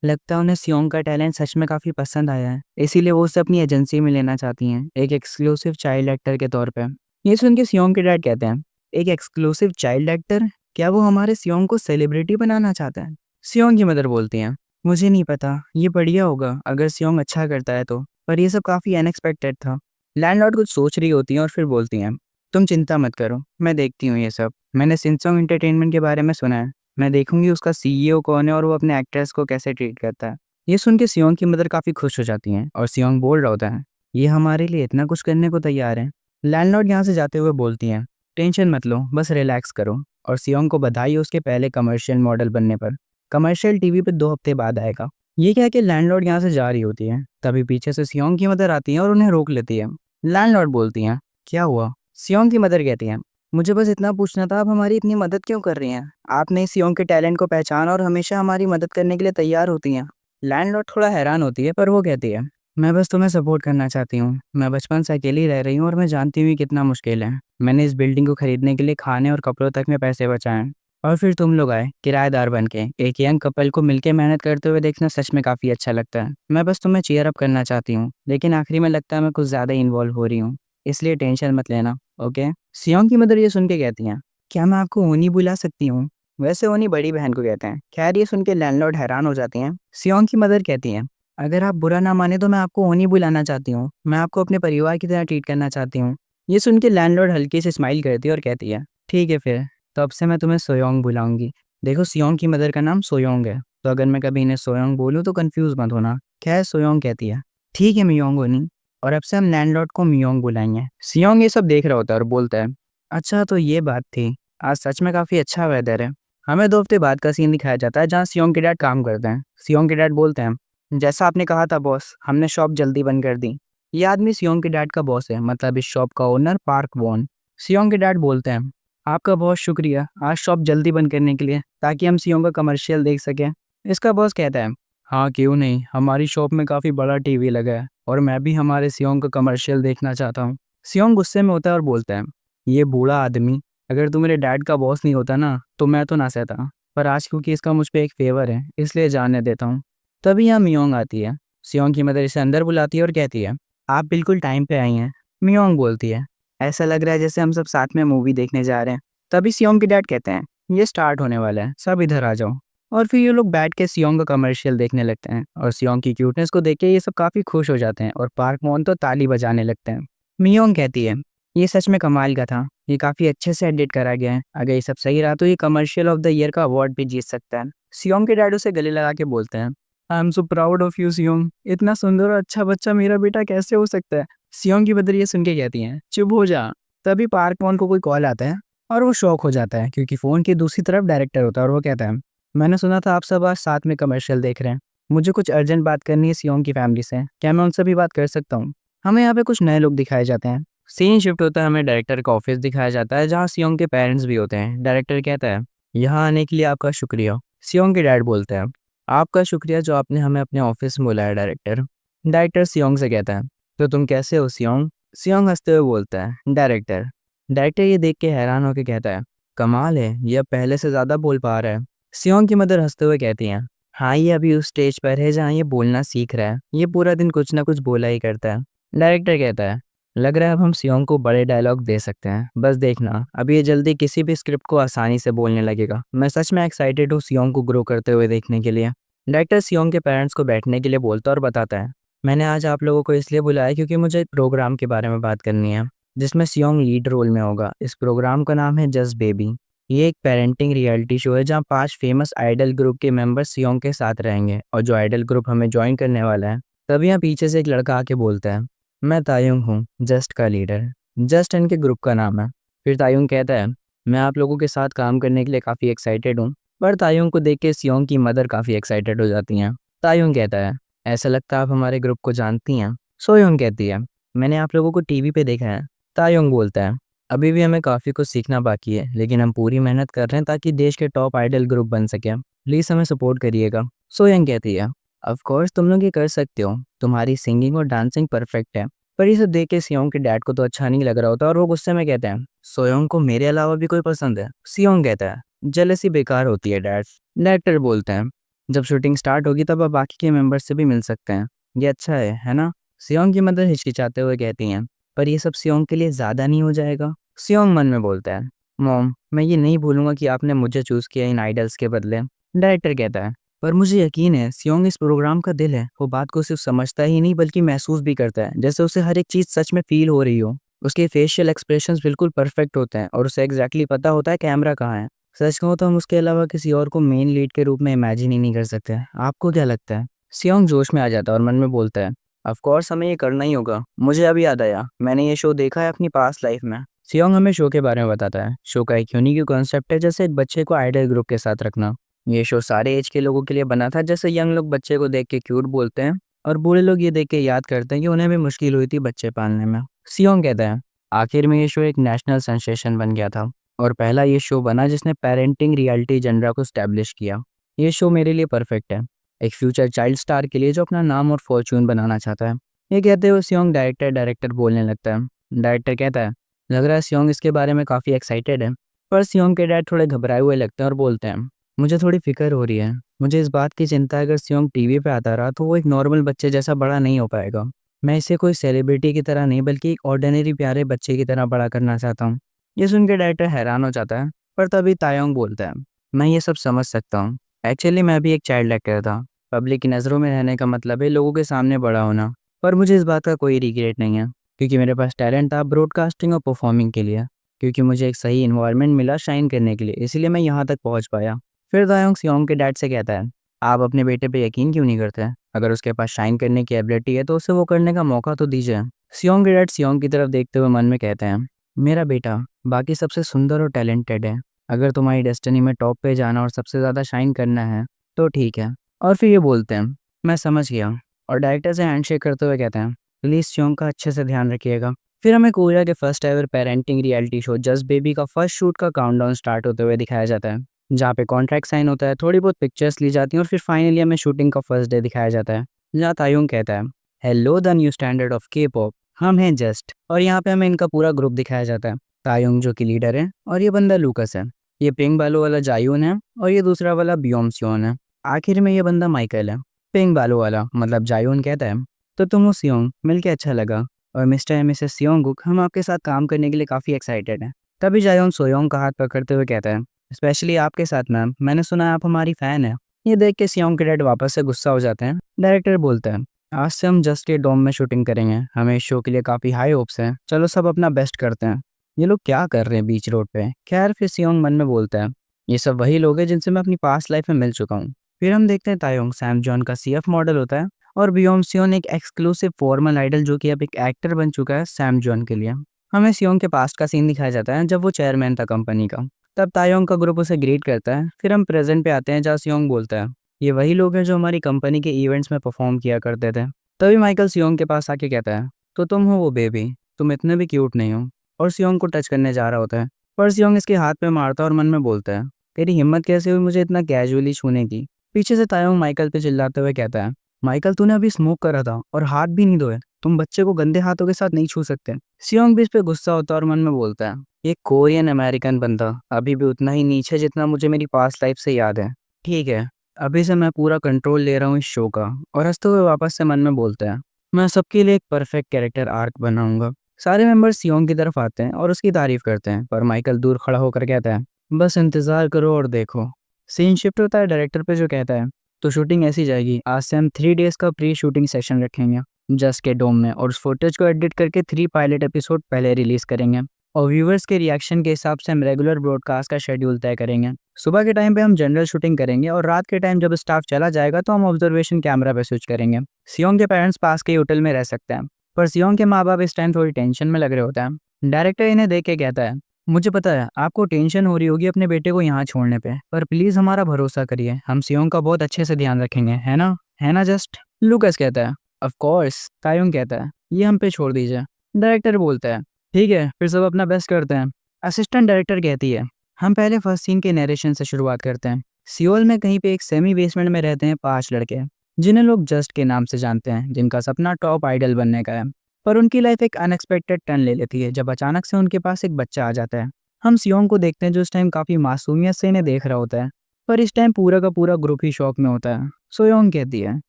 लगता है उन्हें सियोंग का टैलेंट सच में काफी पसंद आया है, इसीलिए वो उसे अपनी एजेंसी में लेना चाहती हैं एक एक्सक्लूसिव चाइल्ड एक्टर के तौर पे। ये सुन के सियोंग के डैड कहते हैं, एक एक्सक्लूसिव चाइल्ड एक्टर, क्या वो हमारे सियोंग को सेलिब्रिटी बनाना चाहता है? सियोंग की मदर बोलती हैं, मुझे नहीं पता, ये बढ़िया होगा अगर सियोंग अच्छा करता है तो, पर ये सब काफ़ी अनएक्सपेक्टेड था। लैंडलॉर्ड कुछ सोच रही होती हैं और फिर बोलती हैं, तुम चिंता मत करो, मैं देखती हूँ ये सब। मैंने सिंसोंग एंटरटेनमेंट के बारे में सुना है, मैं देखूंगी उसका सीईओ कौन है और वो अपने एक्ट्रेस को कैसे ट्रीट करता है। ये सुन के सियोंग की मदर काफ़ी खुश हो जाती हैं और सियोंग बोल रहा होता है, ये हमारे लिए इतना कुछ करने को तैयार है। लैंडलॉर्ड यहाँ से जाते हुए बोलती हैं, टेंशन मत लो, बस रिलैक्स करो। और सियोंग को बधाई हो उसके पहले कमर्शियल मॉडल बनने पर। कमर्शियल टीवी पे 2 हफ्ते बाद आएगा। ये कह के लैंडलॉर्ड यहाँ से जा रही होती है, तभी पीछे से सियोंग की मदर आती है और उन्हें रोक लेती है। लैंडलॉर्ड बोलती हैं, क्या हुआ? सियोंग की मदर कहती हैं, मुझे बस इतना पूछना था, आप हमारी इतनी मदद क्यों कर रही हैं? आपने सियोंग के टैलेंट को पहचाना और हमेशा हमारी मदद करने के लिए तैयार होती हैं। लैंडलॉर्ड थोड़ा हैरान होती है, पर वो कहती है, मैं बस तुम्हें सपोर्ट करना चाहती हूँ। मैं बचपन से अकेली रह रही हूँ और मैं जानती हूँ ये कितना मुश्किल है। मैंने इस बिल्डिंग को खरीदने के लिए खाने और कपड़ों तक में पैसे बचाए हैं। और फिर तुम लोग आए किराएदार बन के। एक यंग कपल को मिलके मेहनत करते हुए देखना सच में काफ़ी अच्छा लगता है। मैं बस तुम्हें चीयर अप करना चाहती हूँ, लेकिन आखिरी में लगता है मैं कुछ ज़्यादा इन्वॉल्व हो रही हूँ, इसलिए टेंशन मत लेना, ओके? सियोंग की मदर ये सुन के कहती हैं, क्या मैं आपको ओनी बुला सकती हूँ? वैसे ओनी बड़ी बहन को कहते हैं। खैर ये सुन के लैंडलॉर्ड हैरान हो जाती हैं। सियोंग की मदर कहती हैं, अगर आप बुरा ना माने तो मैं आपको ओनी बुलाना चाहती हूँ। मैं आपको अपने परिवार की तरह ट्रीट करना चाहती हूँ। ये सुन के लैंडलॉर्ड हल्की से स्माइल करती है और कहती है, ठीक है फिर, तो अब से मैं तुम्हें सोयोंग बुलाऊंगी। देखो सियोंग की मदर का नाम सोयोंग है, तो अगर मैं कभी इन्हें सोयोंग बोलूँ तो कंफ्यूज मत होना। खैर सोयोंग कहती है, ठीक है मियोंग ओनी, और अब से हम लैंडलॉर्ड को मियोंग बुलाएंगे। सियोंग ये सब देख रहा होता है और बोलता है, अच्छा तो ये बात थी, आज सच में काफ़ी अच्छा वेदर है। हमें 2 हफ्ते बाद का सीन दिखाया जाता है जहाँ सियोंग के डैड काम करते हैं। सियोंग के डैड बोलते हैं, जैसा आपने कहा था बॉस, हमने शॉप जल्दी बंद कर दी। ये आदमी सियोंग के डैड का बॉस है, मतलब इस शॉप का ओनर पार्क वॉन। सियोंग के डैड बोलते हैं, आपका बहुत शुक्रिया आज शॉप जल्दी बंद करने के लिए, ताकि हम सियोंग का कमर्शियल देख सकें। इसका बॉस कहता है, हाँ क्यों नहीं, हमारी शॉप में काफ़ी बड़ा टीवी लगा है और मैं भी हमारे सियोंग का कमर्शियल देखना चाहता हूँ। सियोंग गुस्से में होता है और बोलता है, ये बूढ़ा आदमी, अगर तू मेरे डैड का बॉस नहीं होता ना तो मैं तो ना सहता, पर आज क्योंकि इसका मुझ पे एक फेवर है इसलिए जानने देता हूँ। तभी यहाँ मियोंग आती है। सियोंग की मदर इसे अंदर बुलाती है और कहती है, आप बिल्कुल टाइम पे आई हैं। मियोंग बोलती है, ऐसा लग रहा है जैसे हम सब साथ में मूवी देखने जा रहे हैं। तभी सियोंग के डैड कहते हैं, ये स्टार्ट होने वाला है, सब इधर आ जाओ। और फिर ये लोग बैठ के सियोंग का कमर्शियल देखने लगते हैं और सियोंग की क्यूटनेस को देख के ये सब काफ़ी खुश हो जाते हैं और पार्क मोन तो ताली बजाने लगते हैं। मियोंग कहती है, ये सच में कमाल का था, ये काफ़ी अच्छे से एडिट करा गया है, अगर ये सब सही रहा तो ये कमर्शियल ऑफ द ईयर का अवार्ड भी जीत सकता है। सियोंग के डैड उसे गले लगा के बोलते हैं, I am so proud of you Seong, इतना सुंदर और अच्छा बच्चा मेरा बेटा कैसे हो सकता है? सियोंग की मदर ये सुन के कहती हैं, चुप हो जा। तभी पार्क मोन को कोई कॉल आता है और वो शॉक हो जाता है क्योंकि फ़ोन की दूसरी तरफ डायरेक्टर होता है और वो कहता है, मैंने सुना था आप सब आज साथ में कमर्शियल देख रहे हैं। मुझे कुछ अर्जेंट बात करनी है सियोंग की फैमिली से, क्या मैं उनसे भी बात कर सकता हूँ? हमें यहाँ पे कुछ नए लोग दिखाए जाते हैं। सीन शिफ्ट होता है, हमें डायरेक्टर का ऑफिस दिखाया जाता है जहाँ सियोंग के पेरेंट्स भी होते हैं। डायरेक्टर कहता है, यहाँ आने के लिए आपका शुक्रिया। सियोंग के डैड बोलते हैं, आपका शुक्रिया जो आपने हमें अपने ऑफिस में बुलाया डायरेक्टर। डायरेक्टर सियोंग से कहता है, तो तुम कैसे हो सियोंग? सियोंग हंसते हुए बोलता है, डायरेक्टर। डायरेक्टर ये देख के हैरान होकर कहता है, कमाल है, ये अब पहले से ज़्यादा बोल पा रहा है। सियोंग की मदर हंसते हुए कहती हैं, हाँ ये अभी उस स्टेज पर है जहाँ ये बोलना सीख रहा है, ये पूरा दिन कुछ ना कुछ बोला ही करता है। डायरेक्टर कहता है, लग रहा है अब हम सियोंग को बड़े डायलॉग दे सकते हैं, बस देखना अभी ये जल्दी किसी भी स्क्रिप्ट को आसानी से बोलने लगेगा। मैं सच में एक्साइटेड हूँ सियोंग को ग्रो करते हुए देखने के लिए। डायरेक्टर सियोंग के पेरेंट्स को बैठने के लिए बोलता और बताता है, मैंने आज आप लोगों को इसलिए बुलाया क्योंकि मुझे एक प्रोग्राम के बारे में बात करनी है जिसमें सियोंग लीड रोल में होगा। इस प्रोग्राम का नाम है जस्ट बेबी। ये एक पेरेंटिंग रियलिटी शो है जहाँ 5 फेमस आइडल ग्रुप के मेंबर्स सियोंग के साथ रहेंगे और जो आइडल ग्रुप हमें ज्वाइन करने वाला है। तभी यहाँ पीछे से एक लड़का आके बोलता है, मैं तायुंग हूँ, जस्ट का लीडर। जस्ट इनके ग्रुप का नाम है। फिर तायुंग कहता है, मैं आप लोगों के साथ काम करने के लिए काफ़ी एक्साइटेड हूँ। पर तायुंग को देख के सियोंग की मदर काफ़ी एक्साइटेड हो जाती हैं। तायुंग कहता है, ऐसा लगता है आप हमारे ग्रुप को जानती हैं। सोयोंग कहती है, मैंने आप लोगों को टीवी पे देखा है। तायुंग बोलता है, अभी भी हमें काफ़ी कुछ सीखना बाकी है, लेकिन हम पूरी मेहनत कर रहे हैं ताकि देश के टॉप आइडल ग्रुप बन सके। प्लीज़ हमें सपोर्ट करिएगा। सोयोंग कहती है, ऑफ कोर्स तुम लोग ये कर सकते हो, तुम्हारी सिंगिंग और डांसिंग परफेक्ट है। पर ये सब देख के सियोंग के डैड को तो अच्छा नहीं लग रहा होता और वो गुस्से में कहते हैं, सोयोंग को मेरे अलावा भी कोई पसंद है? सियोंग कहता है, जेलसी बेकार होती है डैड। डायरेक्टर बोलते हैं, जब शूटिंग स्टार्ट होगी तब आप बाकी के मेंबर्स से भी मिल सकते हैं, ये अच्छा है ना? सियोंग की मदर हिचकिचाते हुए कहती हैं, पर ये सब सियोंग के लिए ज़्यादा नहीं हो जाएगा? सियोंग मन में बोलता है, मॉम मैं ये नहीं भूलूंगा कि आपने मुझे चूज़ किया इन आइडल्स के बदले। डायरेक्टर कहता है, पर मुझे यकीन है सियोंग इस प्रोग्राम का दिल है। वो बात को सिर्फ समझता ही नहीं बल्कि महसूस भी करता है, जैसे उसे हर एक चीज़ सच में फील हो रही हो। उसके फेशियल एक्सप्रेशंस बिल्कुल परफेक्ट होते हैं और उसे एग्जैक्टली पता होता है कैमरा कहाँ है। सच कहूँ तो हम उसके अलावा किसी और को मेन लीड के रूप में इमेजिन ही नहीं कर सकते। आपको क्या लगता है? सियोंग जोश में आ जाता है और मन में बोलता है, ऑफ कोर्स हमें ये करना ही होगा। मुझे अभी याद आया, मैंने ये शो देखा है अपनी पास्ट लाइफ में। सियोंग हमें शो के बारे में बताता है। शो का एक यूनिक कॉन्सेप्ट है, जैसे एक बच्चे को आइडल ग्रुप के साथ रखना। ये शो सारे एज के लोगों के लिए बना था, जैसे यंग लोग बच्चे को देख के क्यूट बोलते हैं और बूढ़े लोग ये देख के याद करते हैं कि उन्हें भी मुश्किल हुई थी बच्चे पालने में। सियोंग कहता है, आखिर में ये शो एक नेशनल सेंसेशन बन गया था और पहला ये शो बना जिसने पेरेंटिंग रियलिटी जनरा को स्टैब्लिश किया। ये शो मेरे लिए परफेक्ट है, एक फ्यूचर चाइल्ड स्टार के लिए जो अपना नाम और फॉर्च्यून बनाना चाहता है। ये कहते हुए सियोंग डायरेक्टर बोलने लगता है। डायरेक्टर कहता है, लग रहा है सियोंग इसके बारे में काफ़ी एक्साइटेड है। पर सियोंग के डैड थोड़े घबराए हुए लगते हैं और बोलते हैं, मुझे थोड़ी फिक्र हो रही है। मुझे इस बात की चिंता है, अगर सियोंग टीवी पे आता रहा तो वो एक नॉर्मल बच्चे जैसा बड़ा नहीं हो पाएगा। मैं इसे कोई सेलिब्रिटी की तरह नहीं बल्कि एक ऑर्डिनरी प्यारे बच्चे की तरह बड़ा करना चाहता हूँ। ये सुन के डायरेक्टर हैरान हो जाता है। पर तभी तायोंग बोलता है, मैं ये सब समझ सकता हूँ। एक्चुअली मैं भी एक चाइल्ड एक्टर था। पब्लिक की नज़रों में रहने का मतलब है लोगों के सामने बड़ा होना। पर मुझे इस बात का कोई रिग्रेट नहीं है, क्योंकि मेरे पास टैलेंट था ब्रॉडकास्टिंग और परफॉर्मिंग के लिए। क्योंकि मुझे एक सही इन्वायरमेंट मिला शाइन करने के लिए, इसीलिए मैं यहाँ तक पहुँच पाया। फिर दायोंग सियोंग के डैड से कहता है, आप अपने बेटे पे यकीन क्यों नहीं करते? अगर उसके पास शाइन करने की एबिलिटी है तो उसे वो करने का मौका तो दीजिए। सियोंग के डैड सियोंग की तरफ देखते हुए मन में कहते हैं, मेरा बेटा बाकी सबसे सुंदर और टैलेंटेड है। अगर तुम्हारी डेस्टिनी में टॉप पे जाना और सबसे ज़्यादा शाइन करना है तो ठीक है। और फिर ये बोलते हैं, मैं समझ गया। और डायरेक्टर से हैंडशेक करते हुए कहते हैं, प्लीज़ सियोंग का अच्छे से ध्यान रखिएगा। फिर हमें कोरिया के first ever parenting reality show just baby का फर्स्ट शूट का काउंटडाउन स्टार्ट होते हुए दिखाया जाता है, जहाँ पे कॉन्ट्रैक्ट साइन होता है, थोड़ी बहुत पिक्चर्स ली जाती हैं और फिर फाइनली हमें शूटिंग का फर्स्ट डे दिखाया जाता है, जहाँ तायुंग कहता है, hello the new standard of के पॉप, हम हैं जस्ट। और यहाँ पे हमें इनका पूरा ग्रुप दिखाया जाता है। तायुंग जो कि लीडर है और ये बंदा लूकस है। ये पिंक बालू वाला जायून है और ये दूसरा वाला बियोमसियोन है। आखिर में ये बंदा माइकल है। पिंक बालू वाला मतलब जायून कहता है, तो तुम हो सियोंग, मिलके अच्छा लगा। और मिस्टर एंड मिसेस सियोंगुक, हम आपके साथ काम करने के लिए काफ़ी एक्साइटेड हैं। तभी जायोंग सोयोंग का हाथ पकड़ते हुए कहता है, स्पेशली आपके साथ मैम, मैंने सुना है आप हमारी फ़ैन है। ये देख के सियोंग के डैड वापस से गुस्सा हो जाते हैं। डायरेक्टर बोलता है, आज से हम जस्ट ये डोम में शूटिंग करेंगे, हमें इस शो के लिए काफ़ी हाई होप्स हैं, चलो सब अपना बेस्ट करते हैं। ये लोग क्या कर रहे हैं बीच रोड पे? खैर फिर सियोंग मन में बोलता है, ये सब वही लोग हैं जिनसे मैं अपनी पास्ट लाइफ में मिल चुका हूँ। फिर हम देखते हैं तायोंग सैम जॉन का सीएफ मॉडल होता है और बियोम सियोन एक एक्सक्लूसिव फॉर्मल आइडल जो कि अब एक एक्टर बन चुका है सैम जॉन के लिए। हमें सियोंग के पास्ट का सीन दिखाया जाता है जब वो चेयरमैन था कंपनी का। तब तायोंग का ग्रुप उसे ग्रीट करता है। फिर हम प्रेजेंट पे आते हैं जहाँ सियोंग बोलता है, ये वही लोग हैं जो हमारी कंपनी के इवेंट्स में परफॉर्म किया करते थे। तभी माइकल सियोंग के पास आके कहता है, तो तुम हो वो बेबी, तुम इतने भी क्यूट नहीं हो। और सियोंग को टच करने जा रहा होता है, पर सियोंग इसके हाथ पे मारता है और मन में बोलता है, तेरी हिम्मत कैसे हुई मुझे इतना कैजुअली छूने की? पीछे से तायोंग माइकल पे चिल्लाते हुए कहता है, माइकल तूने अभी स्मोक करा था और हाथ भी नहीं धोए, तुम बच्चे को गंदे हाथों के साथ नहीं छू सकते। सियोंग भी इस पे गुस्सा होता है और मन में बोलता है, ये कोरियन अमेरिकन बंदा अभी भी उतना ही नीच है जितना मुझे मेरी पास्ट लाइफ से याद है। ठीक है, अभी से मैं पूरा कंट्रोल ले रहा हूँ इस शो का। और हंसते हुए वापस से मन में बोलता है, मैं सबके लिए एक परफेक्ट कैरेक्टर आर्क बनाऊंगा। सारे मेंबर्स सियोंग की तरफ आते हैं और उसकी तारीफ करते हैं, पर माइकल दूर खड़ा होकर कहता है, बस इंतजार करो और देखो। सीन शिफ्ट होता है डायरेक्टर पे जो कहता है, तो शूटिंग ऐसी जाएगी, आज से हम 3 डेज का प्री शूटिंग सेशन रखेंगे जस्ट के डोम में और उस फुटेज को एडिट करके 3 पायलट एपिसोड पहले रिलीज करेंगे। और व्यूवर्स के रिएक्शन के हिसाब से हम रेगुलर ब्रॉडकास्ट का शेड्यूल तय करेंगे। सुबह के टाइम पे हम जनरल शूटिंग करेंगे और रात के टाइम जब स्टाफ चला जाएगा तो हम ऑब्जर्वेशन कैमरा पे स्विच करेंगे। सियोंग के पेरेंट्स पास के होटल में रह सकते हैं, पर सियोंग के माँ बाप इस टाइम थोड़ी टेंशन में लग रहे होते हैं। डायरेक्टर इन्हें देख के कहता है, मुझे पता है आपको टेंशन हो रही होगी अपने बेटे को यहाँ छोड़ने पे, पर प्लीज हमारा भरोसा करिए, हम सियोंग का बहुत अच्छे से ध्यान रखेंगे, है ना? है ना जस्ट? लूकस कहता है, ऑफ कोर्स। तायुंग कहता है, ये हम पे छोड़ दीजिए। डायरेक्टर बोलता है, ठीक है, फिर सब अपना बेस्ट करते हैं। असिस्टेंट डायरेक्टर कहती है, हम पहले फर्स्ट सीन के नरेशन से शुरुआत करते हैं। सियोल में कहीं पे एक सेमी बेसमेंट में रहते हैं 5 लड़के, जिन्हें लोग जस्ट के नाम से जानते हैं, जिनका सपना टॉप आइडल बनने का है। पर उनकी लाइफ एक अनएक्सपेक्टेड टर्न ले लेती है जब अचानक से उनके पास एक बच्चा आ जाता है। हम सियोंग को देखते हैं जो इस टाइम काफी मासूमियत से इन्हें देख रहा होता है, पर इस टाइम पूरा का पूरा ग्रुप ही शॉक में होता है। सोयोंग कहती है,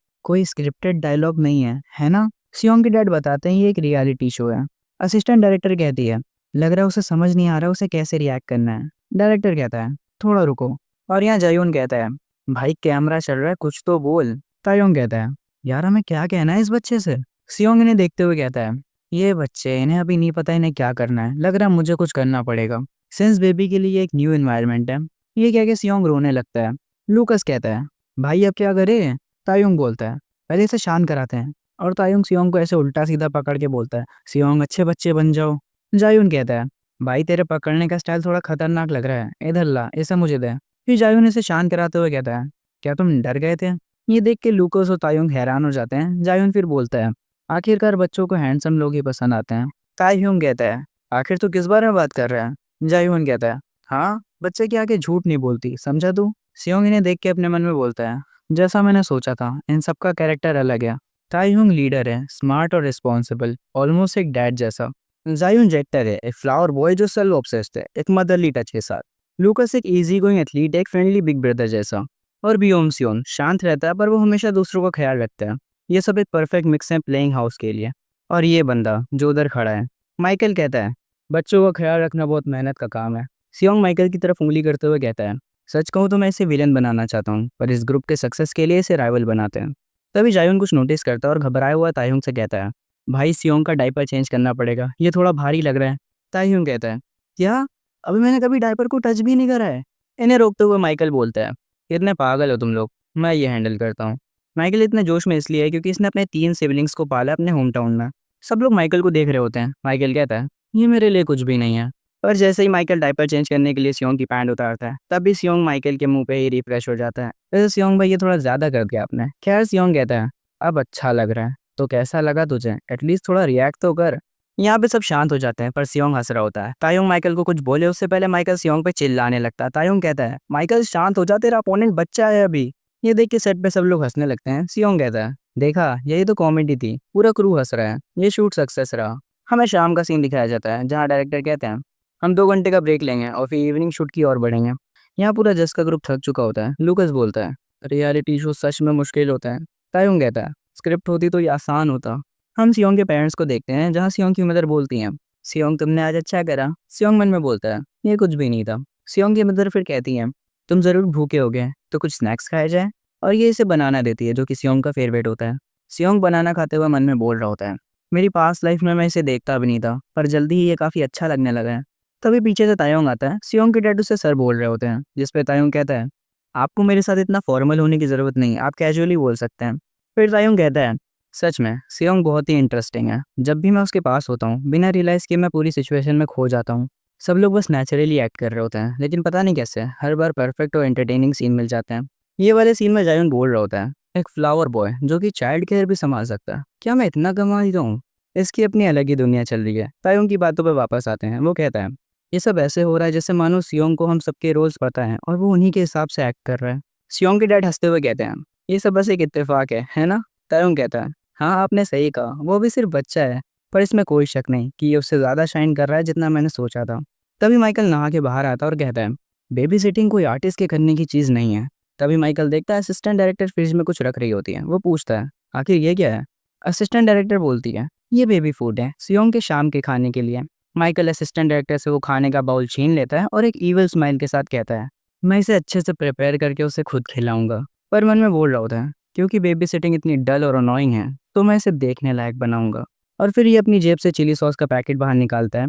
कोई स्क्रिप्टेड डायलॉग नहीं है ना? सियोंग के डैड बताते हैं ये एक रियलिटी शो है। असिस्टेंट डायरेक्टर कहती है, लग रहा है उसे समझ नहीं आ रहा उसे कैसे रिएक्ट करना है। डायरेक्टर कहता है, थोड़ा रुको। और यहाँ जायून कहता है, भाई कैमरा चल रहा है, कुछ तो बोल। तायोंग कहता है, यार हमें क्या कहना है इस बच्चे से। सियोंग इन्हें देखते हुए कहता है, ये बच्चे, इन्हें अभी नहीं पता इन्हें क्या करना है, लग रहा है मुझे कुछ करना पड़ेगा। सिंस बेबी के लिए एक न्यू एनवायरनमेंट है। ये कह के सियोंग रोने लगता है। लूकस कहता है, भाई अब क्या करे। तायोंग बोलता है, पहले इसे शांत कराते हैं। और तायोंग सियोंग को ऐसे उल्टा सीधा पकड़ के बोलता है, सियोंग अच्छे बच्चे बन जाओ। जायुन कहता है, भाई तेरे पकड़ने का स्टाइल थोड़ा खतरनाक लग रहा है, इधर ला, इसे मुझे दे। फिर जायुन इसे शांत कराते हुए कहता है, क्या तुम डर गए थे। ये देख के लूकोस और तायुंग हैरान हो जाते हैं। जायुन फिर बोलता है, आखिरकार बच्चों को हैंडसम लोग ही पसंद आते हैं। तायुंग कहता है, आखिर तू किस बारे में बात कर रहा है। जायुन कहता है, हाँ, बच्चे के आगे झूठ नहीं बोलती, समझा तू। सियोंग इन्हें देख के अपने मन में बोलता है, जैसा मैंने सोचा था, इन सबका कैरेक्टर अलग है। तायुंग लीडर है, स्मार्ट और रिस्पॉन्सिबल, ऑलमोस्ट एक डैड जैसा। जायुन जेक्टर है, एक फ्लावर बॉय जो सेल्फ ऑब्सेस्ड है, एक मदरली टच के साथ। लूकस एक इजी गोइंग एथलीट, एक फ्रेंडली बिग ब्रदर जैसा। और बियोम सियोन शांत रहता है पर वो हमेशा दूसरों का ख्याल रखता है। ये सब एक परफेक्ट मिक्स है प्लेइंग हाउस के लिए। और ये बंदा जो उधर खड़ा है, माइकल कहता है, बच्चों का ख्याल रखना बहुत मेहनत का काम है। सियोंग माइकल की तरफ उंगली करते हुए कहता है, सच कहूँ तो मैं इसे विलन बनाना चाहता हूँ, पर इस ग्रुप के सक्सेस के लिए इसे राइवल बनाते हैं। तभी जायुन कुछ नोटिस करता है और घबराया हुआ तायुंग से कहता है, भाई सियोंग का डायपर चेंज करना पड़ेगा, ये थोड़ा भारी लग रहा है। तायुंग कहता है, क्या, अभी मैंने कभी डायपर को टच भी नहीं करा है। इन्हें रोकते हुए माइकल बोलता है, कितने पागल हो तुम लोग, मैं ये हैंडल करता हूँ। माइकल इतने जोश में इसलिए है क्योंकि इसने अपने 3 सिबलिंग्स को पाला अपने होम टाउन में। सब लोग माइकल को देख रहे होते हैं। माइकल कहता है, ये मेरे लिए कुछ भी नहीं है। और जैसे ही माइकल डायपर चेंज करने के लिए सियोंग की पैंट उतारता है, तब भी सियोंग माइकल के मुंह पे ही रिफ्रेश हो जाता है। वैसे सियोंग भाई ये थोड़ा ज्यादा कर दिया आपने। खैर सियोंग कहता है, अब अच्छा लग रहा है। तो कैसा लगा तुझे, एटलीस्ट थोड़ा रिएक्ट तो कर। यहाँ पे सब शांत हो जाते हैं पर सियोंग हंस रहा होता है। तायोंग माइकल को कुछ बोले उससे पहले माइकल सियोंग पे चिल्लाने लगता है। तायोंग कहता है, माइकल शांत हो जा, तेरा अपोनेंट बच्चा है अभी। ये देख के सेट पे सब लोग हंसने लगते हैं। सियोंग कहता है, देखा, यही तो कॉमेडी थी, पूरा क्रू हंस रहा है, ये शूट सक्सेस रहा। हमें शाम का सीन दिखाया जाता है जहाँ डायरेक्टर कहते हैं, हम 2 घंटे का ब्रेक लेंगे और फिर इवनिंग शूट की ओर बढ़ेंगे। यहाँ पूरा जस का ग्रुप थक चुका होता है। लूकस बोलता है, रियलिटी शो सच में मुश्किल होता है। तायुंग कहता है, स्क्रिप्ट होती तो ये आसान होता। हम सियोंग के पेरेंट्स को देखते हैं जहाँ सियोंग की मदर बोलती हैं, सियोंग तुमने आज अच्छा करा। सियोंग मन में बोलता है, ये कुछ भी नहीं था। सियोंग की मदर फिर कहती है, तुम जरूर भूखे होगे तो कुछ स्नैक्स खाया जाए। और ये इसे बनाना देती है जो कि सियोंग का फेवरेट होता है। सियोंग बनाना खाते हुए मन में बोल रहा होता है, मेरी पास्ट लाइफ में मैं इसे देखता भी नहीं था, पर जल्दी ही ये काफ़ी अच्छा लगने लगा है। तभी पीछे से तायोंग आता है। सियोंग के डैडू से सर बोल रहे होते हैं, जिस पे तायोंग कहता है, आपको मेरे साथ इतना फॉर्मल होने की ज़रूरत नहीं, आप कैजुअली बोल सकते हैं। फिर तायोंग कहता है, सच में सियोंग बहुत ही इंटरेस्टिंग है। जब भी मैं उसके पास होता हूँ बिना रियलाइज़ किए मैं पूरी सिचुएशन में खो जाता हूँ। सब लोग बस नेचुरली एक्ट कर रहे होते हैं, लेकिन पता नहीं कैसे हर बार परफेक्ट और एंटरटेनिंग सीन मिल जाते हैं। ये वाले सीन में जायुन बोल रहा होता है, एक फ्लावर बॉय जो कि चाइल्ड केयर भी संभाल सकता है, क्या मैं इतना कमा ही हूँ। इसकी अपनी अलग ही दुनिया चल रही है। तायुंग की बातों पे वापस आते हैं। वो कहता है, ये सब ऐसे हो रहा है जैसे मानो सियोंग को हम सबके रोल्स पता है और वो उन्हीं के हिसाब से एक्ट कर रहा है। सियोंग के डैड हंसते हुए कहते हैं, ये सब बस एक इत्तेफाक है ना। तायुंग कहता है, हाँ आपने सही कहा, वो भी सिर्फ बच्चा है, पर इसमें कोई शक नहीं कि ये उससे ज़्यादा शाइन कर रहा है जितना मैंने सोचा था। तभी माइकल नहा के बाहर आता है और कहता है, बेबी सिटिंग कोई आर्टिस्ट के करने की चीज़ नहीं है। तभी माइकल देखता है असिस्टेंट डायरेक्टर फ्रिज में कुछ रख रही होती है। वो पूछता है, आखिर ये क्या है। असिस्टेंट डायरेक्टर बोलती है, ये बेबी फूड है सियोंग के शाम के खाने के लिए। माइकल असिस्टेंट डायरेक्टर से वो खाने का बाउल छीन लेता है और एक ईविल स्माइल के साथ कहता है, मैं इसे अच्छे से प्रिपेयर करके उसे खुद खिलाऊंगा। पर मन में बोल रहा होता है, क्योंकि बेबी सिटिंग इतनी डल और अनोइंग है तो मैं इसे देखने लायक बनाऊंगा। और फिर ये अपनी जेब से चिली सॉस का पैकेट बाहर निकालता है